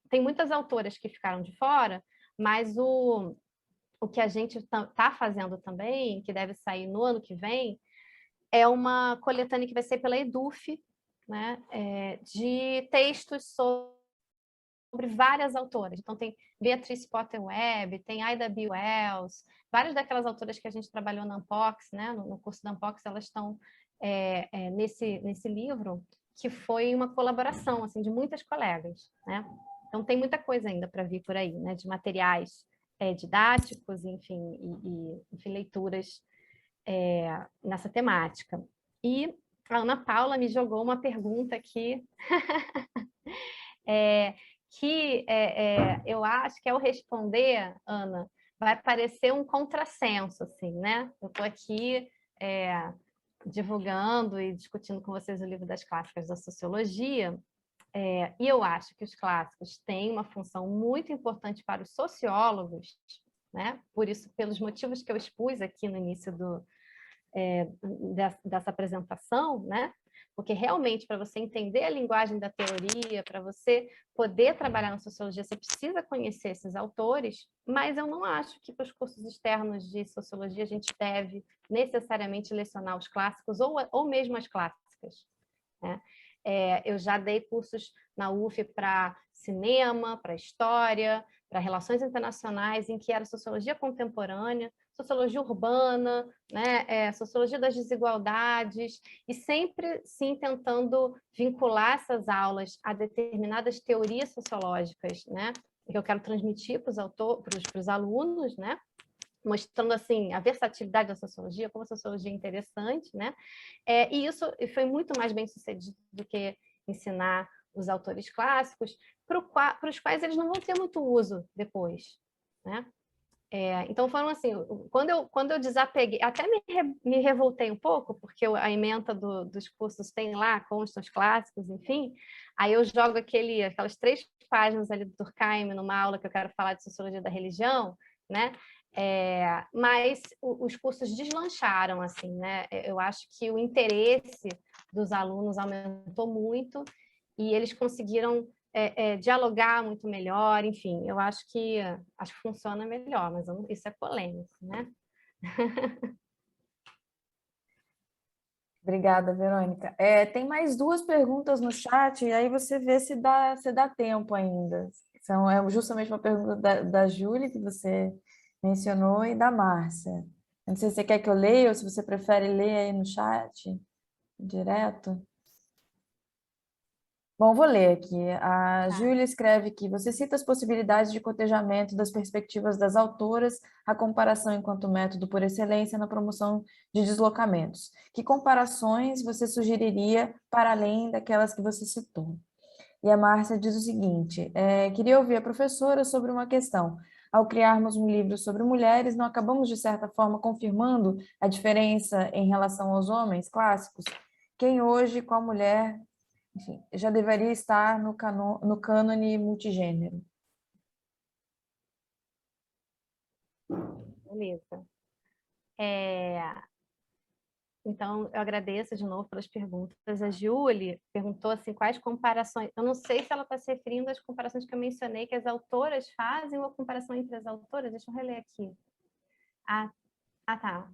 tem muitas autoras que ficaram de fora, mas o que a gente está fazendo também, que deve sair no ano que vem, é uma coletânea que vai ser pela EDUF, né, de textos sobre várias autoras. Então, tem Beatrice Potter Webb, tem Ida B. Wells, várias daquelas autoras que a gente trabalhou na Unpox, né, no curso da Unpox, elas estão nesse livro, que foi uma colaboração assim, de muitas colegas. Né? Então, tem muita coisa ainda para vir por aí, né, de materiais didáticos, enfim, e leituras nessa temática. E a Ana Paula me jogou uma pergunta aqui, que eu acho que ao responder, Ana, vai parecer um contrassenso, assim, né? Eu estou aqui divulgando e discutindo com vocês o livro das clássicas da sociologia, e eu acho que os clássicos têm uma função muito importante para os sociólogos, né? Por isso, pelos motivos que eu expus aqui no início dessa apresentação, né? Porque realmente, para você entender a linguagem da teoria, para você poder trabalhar na sociologia, você precisa conhecer esses autores, mas eu não acho que para os cursos externos de sociologia a gente deve necessariamente lecionar os clássicos ou mesmo as clássicas. Né? Eu já dei cursos na UF para cinema, para história, para relações internacionais, em que era sociologia contemporânea, sociologia urbana, né, sociologia das desigualdades, e sempre, sim, tentando vincular essas aulas a determinadas teorias sociológicas, né, que eu quero transmitir para os alunos, né, mostrando assim a versatilidade da sociologia, como a sociologia é interessante, né? E isso foi muito mais bem sucedido do que ensinar os autores clássicos, para os quais eles não vão ter muito uso depois, né? Então foram assim, quando eu desapeguei, até me revoltei um pouco, porque a ementa dos cursos tem lá, constam os clássicos, enfim, aí eu jogo aquelas 3 páginas ali do Durkheim numa aula que eu quero falar de sociologia da religião, né? Mas os cursos deslancharam, assim, né? Eu acho que o interesse dos alunos aumentou muito e eles conseguiram dialogar muito melhor, enfim, eu acho que funciona melhor, mas isso é polêmico, né? Obrigada, Verônica. Tem mais 2 perguntas no chat, e aí você vê se dá tempo ainda. É justamente uma pergunta da Júlia, que você mencionou, e da Márcia. Não sei se você quer que eu leia ou se você prefere ler aí no chat direto. Bom, vou ler aqui. A Júlia escreve que você cita as possibilidades de cotejamento das perspectivas das autoras, a comparação enquanto método por excelência na promoção de deslocamentos. Que comparações você sugeriria para além daquelas que você citou? E a Márcia diz o seguinte, queria ouvir a professora sobre uma questão. Ao criarmos um livro sobre mulheres, não acabamos, de certa forma, confirmando a diferença em relação aos homens clássicos? Quem hoje, qual mulher, enfim, já deveria estar no cânone multigênero? Beleza. Então, eu agradeço de novo pelas perguntas. A Julie perguntou assim, quais comparações... Eu não sei se ela está se referindo às comparações que eu mencionei que as autoras fazem ou a comparação entre as autoras. Deixa eu reler aqui. Tá.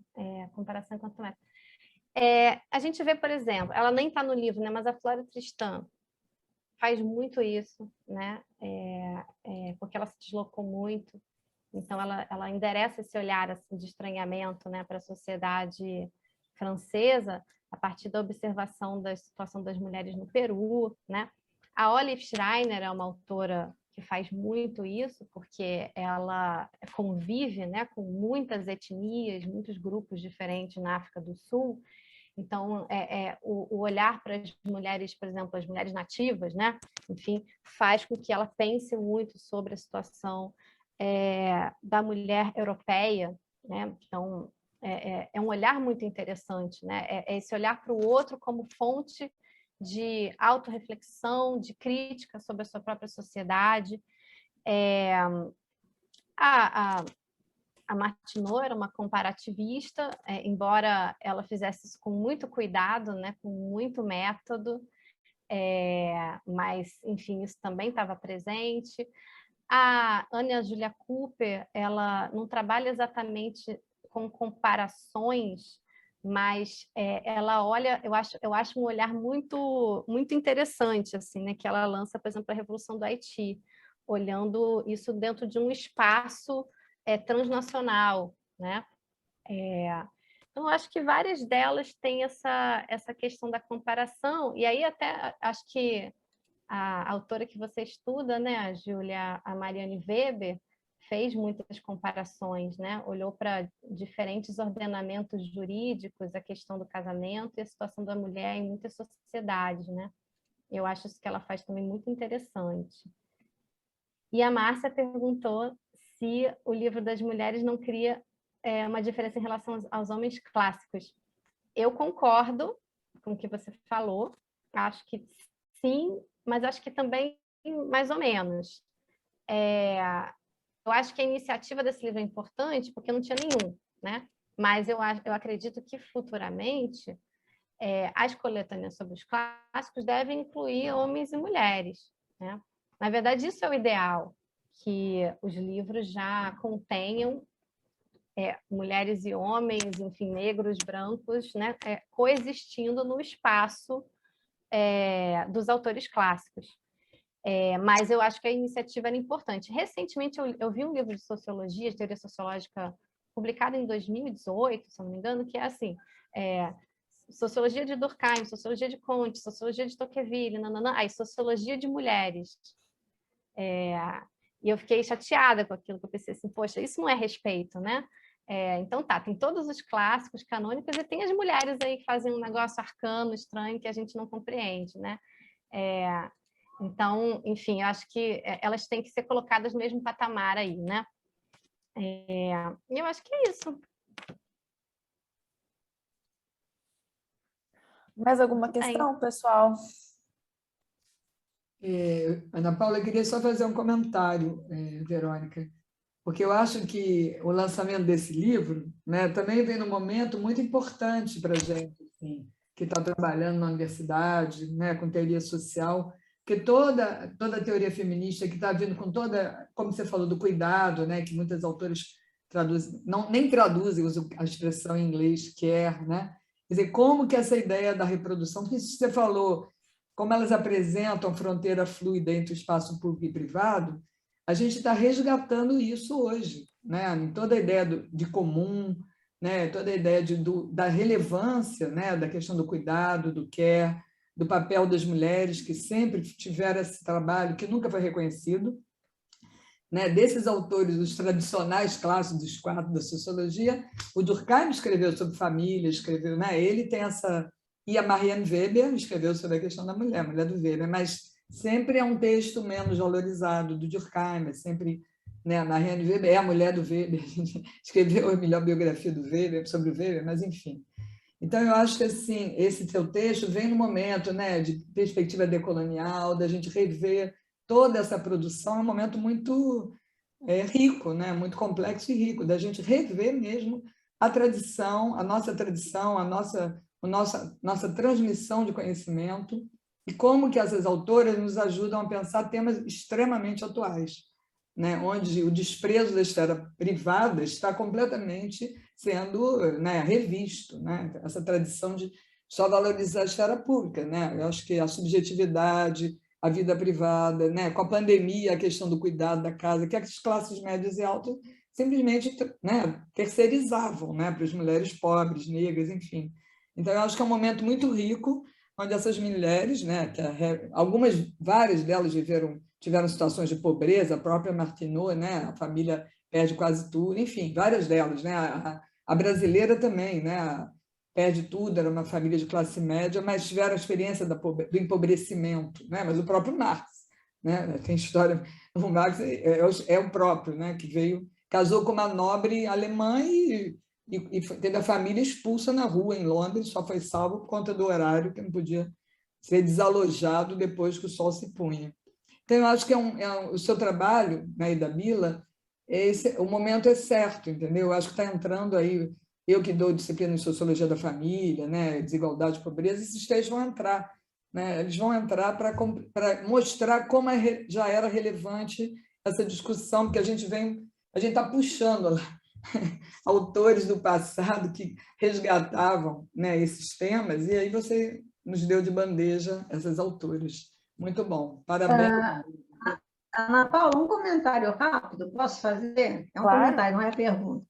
Comparação quanto mais. A gente vê, por exemplo, ela nem está no livro, né? Mas a Flora Tristan faz muito isso, né? Porque ela se deslocou muito. Então, ela endereça esse olhar assim, de estranhamento, né, para a sociedade francesa, a partir da observação da situação das mulheres no Peru, né? A Olive Schreiner é uma autora que faz muito isso, porque ela convive, né, com muitas etnias, muitos grupos diferentes na África do Sul. Então, o olhar para as mulheres, por exemplo, as mulheres nativas, né, enfim, faz com que ela pense muito sobre a situação da mulher europeia, né? Então, é um olhar muito interessante, né? Esse olhar para o outro como fonte de autorreflexão, de crítica sobre a sua própria sociedade. A Martineau era uma comparativista, embora ela fizesse isso com muito cuidado, né? Com muito método, mas, enfim, isso também estava presente. A Anya Julia Cooper, ela não trabalha exatamente com comparações, mas ela olha, eu acho um olhar muito interessante, assim, né, que ela lança, por exemplo, a Revolução do Haiti, olhando isso dentro de um espaço transnacional, né? Então, eu acho que várias delas têm essa questão da comparação, e aí até acho que a autora que você estuda, né, a Júlia, a Marianne Weber, fez muitas comparações, né? Olhou para diferentes ordenamentos jurídicos, a questão do casamento e a situação da mulher em muitas sociedades, né? Eu acho isso que ela faz também muito interessante. E a Márcia perguntou se o livro das mulheres não cria uma diferença em relação aos homens clássicos. Eu concordo com o que você falou, acho que sim, mas acho que também mais ou menos. Eu acho que a iniciativa desse livro é importante porque não tinha nenhum, né? Mas eu acredito que futuramente as coletâneas sobre os clássicos devem incluir homens e mulheres, né? Na verdade, isso é o ideal, que os livros já contenham mulheres e homens, enfim, negros, brancos, né? Coexistindo no espaço dos autores clássicos. Mas eu acho que a iniciativa era importante. Recentemente, eu vi um livro de sociologia, de teoria sociológica, publicado em 2018, se não me engano, que é assim, sociologia de Durkheim, sociologia de Comte, sociologia de Tocqueville, aí sociologia de mulheres. E eu fiquei chateada com aquilo, que eu pensei assim, poxa, isso não é respeito, né? Então tem todos os clássicos canônicos e tem as mulheres aí que fazem um negócio arcano, estranho, que a gente não compreende, né? Então, enfim, eu acho que elas têm que ser colocadas no mesmo patamar aí, né? E eu acho que é isso. Mais alguma questão, pessoal? Ana Paula, eu queria só fazer um comentário, Verônica, porque eu acho que o lançamento desse livro, né, também vem num momento muito importante para a gente, assim, que está trabalhando na universidade, né, com teoria social, porque toda a teoria feminista que está vindo com toda, como você falou, do cuidado, né, que muitas autoras traduzem, nem traduzem, usam a expressão em inglês, care, né? Quer dizer, como que essa ideia da reprodução, que isso você falou, como elas apresentam a fronteira fluida entre o espaço público e privado, a gente está resgatando isso hoje, né? Em toda a ideia de comum, né? Toda a ideia da relevância, né? Da questão do cuidado, do care, do papel das mulheres que sempre tiveram esse trabalho que nunca foi reconhecido, né? Desses autores, os tradicionais clássicos dos quatro da sociologia, o Durkheim escreveu sobre família, escreveu, né? Ele tem essa... E a Marianne Weber escreveu sobre a questão da mulher, a mulher do Weber, mas sempre é um texto menos valorizado do Durkheim, sempre, né? A Marianne Weber é a mulher do Weber, escreveu a melhor biografia do Weber, sobre o Weber, mas enfim. Então, eu acho que assim, esse seu texto vem no momento, né, de perspectiva decolonial, da gente rever toda essa produção, é um momento muito rico, né, muito complexo e rico, da gente rever mesmo a tradição, a nossa nossa transmissão de conhecimento e como que essas autoras nos ajudam a pensar temas extremamente atuais, né? Onde o desprezo da esfera privada está completamente sendo, né, revisto, né? Essa tradição de só valorizar a esfera pública, né? Eu acho que a subjetividade, a vida privada, né? Com a pandemia, a questão do cuidado da casa, que as classes médias e altas simplesmente, né, terceirizavam, né, para as mulheres pobres, negras, enfim. Então, eu acho que é um momento muito rico, onde essas mulheres, né, várias delas tiveram situações de pobreza, a própria Martineau, né, a família perde quase tudo, enfim, várias delas, né, a brasileira também, né, perde tudo, era uma família de classe média, mas tiveram a experiência do empobrecimento, né, mas o próprio Marx, né, tem história, o Marx é o próprio, né, que casou com uma nobre alemã e teve a família expulsa na rua em Londres, só foi salvo por conta do horário, que não podia ser desalojado depois que o sol se punha. Então, eu acho que o seu trabalho, né, e da Bila, o momento é certo, entendeu? Eu acho que está entrando aí, eu que dou disciplina em Sociologia da Família, né, Desigualdade e Pobreza, esses textos vão entrar, né? Eles vão entrar para mostrar como já era relevante essa discussão, porque a gente está puxando lá autores do passado que resgatavam, né, esses temas, e aí você nos deu de bandeja essas autoras. Muito bom, parabéns. Ana Paula, um comentário rápido, posso fazer? É um Claro. comentário, não é pergunta.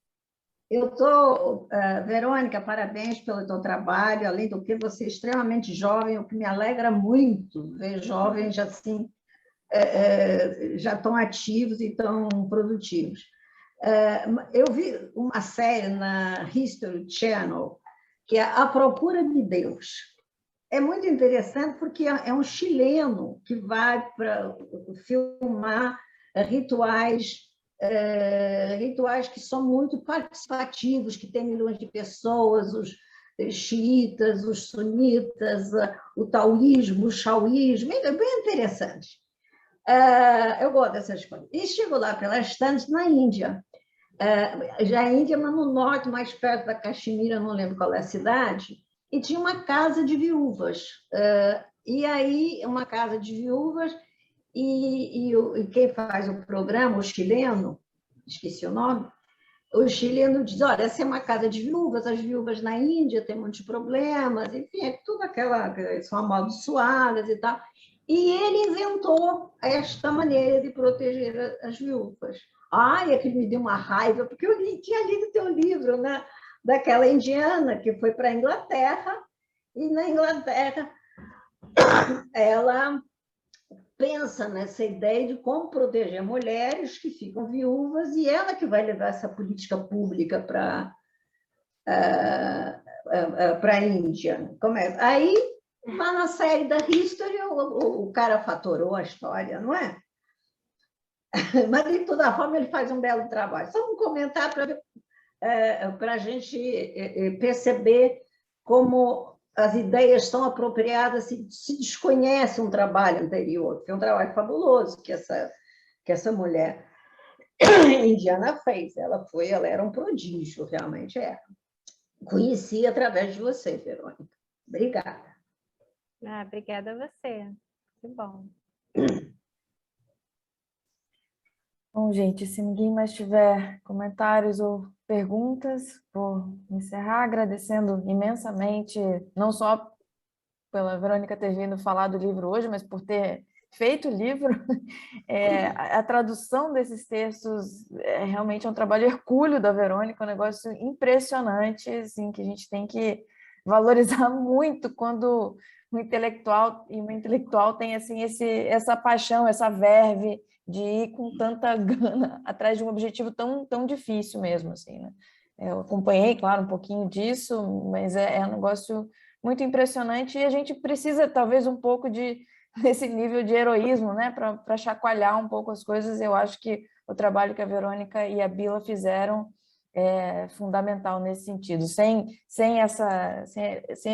Verônica, parabéns pelo teu trabalho, além do que você é extremamente jovem, o que me alegra muito ver jovens assim, já tão ativos e tão produtivos. Eu vi uma série na History Channel, que é A Procura de Deus. É muito interessante porque é um chileno que vai para filmar rituais que são muito participativos, que tem milhões de pessoas, os xiitas, os sunitas, o taoísmo, o xaoísmo, é bem interessante. Eu gosto dessas coisas. E chego lá pelas tantas na Índia. Já a Índia, mas no norte, mais perto da Caxemira, não lembro qual é a cidade, e tinha uma casa de viúvas. E aí, uma casa de viúvas, e quem faz o programa, o chileno, esqueci o nome, o chileno diz, olha, essa é uma casa de viúvas, as viúvas na Índia têm muitos problemas, enfim, é tudo são amaldiçoadas e tal. E ele inventou esta maneira de proteger as viúvas. Ai, aquilo me deu uma raiva, porque eu tinha lido teu livro, né? Daquela indiana que foi para a Inglaterra, e na Inglaterra ela pensa nessa ideia de como proteger mulheres que ficam viúvas, e ela que vai levar essa política pública para a Índia. Aí, lá na série da History, o cara fatorou a história, não é? Mas, de toda forma, ele faz um belo trabalho. Só um comentário para a gente perceber como as ideias são apropriadas, se desconhece um trabalho anterior, que é um trabalho fabuloso que essa mulher indiana fez. Ela era um prodígio, realmente era. Conheci através de você, Verônica. Obrigada. Obrigada a você. Que bom. Bom, gente, se ninguém mais tiver comentários ou perguntas, vou encerrar agradecendo imensamente, não só pela Verônica ter vindo falar do livro hoje, mas por ter feito o livro. A tradução desses textos realmente é um trabalho hercúleo da Verônica, um negócio impressionante, assim, que a gente tem que valorizar muito quando um intelectual e uma intelectual tem assim, essa paixão, essa verve de ir com tanta gana atrás de um objetivo tão difícil mesmo, assim, né? Eu acompanhei, claro, um pouquinho disso, mas é um negócio muito impressionante e a gente precisa, talvez, um pouco desse nível de heroísmo, né? Para chacoalhar um pouco as coisas. Eu acho que o trabalho que a Verônica e a Bila fizeram é fundamental nesse sentido. Sem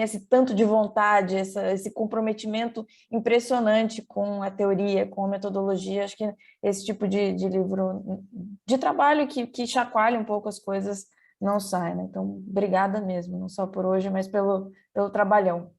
esse tanto de vontade, esse comprometimento impressionante com a teoria, com a metodologia, acho que esse tipo de livro, de trabalho que chacoalha um pouco as coisas, não sai, né? Então, obrigada mesmo, não só por hoje, mas pelo trabalhão.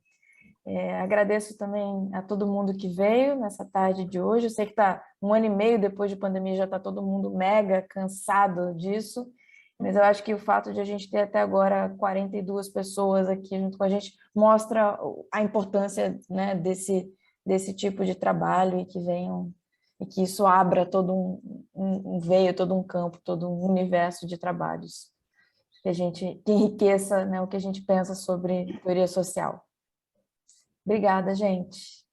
Agradeço também a todo mundo que veio nessa tarde de hoje. Eu sei que está 1 ano e meio depois de pandemia, já está todo mundo mega cansado disso, mas eu acho que o fato de a gente ter até agora 42 pessoas aqui junto com a gente mostra a importância, né, desse tipo de trabalho e que venham e que isso abra todo um veio, todo um campo, todo um universo de trabalhos que enriqueça, né, o que a gente pensa sobre teoria social. Obrigada, gente.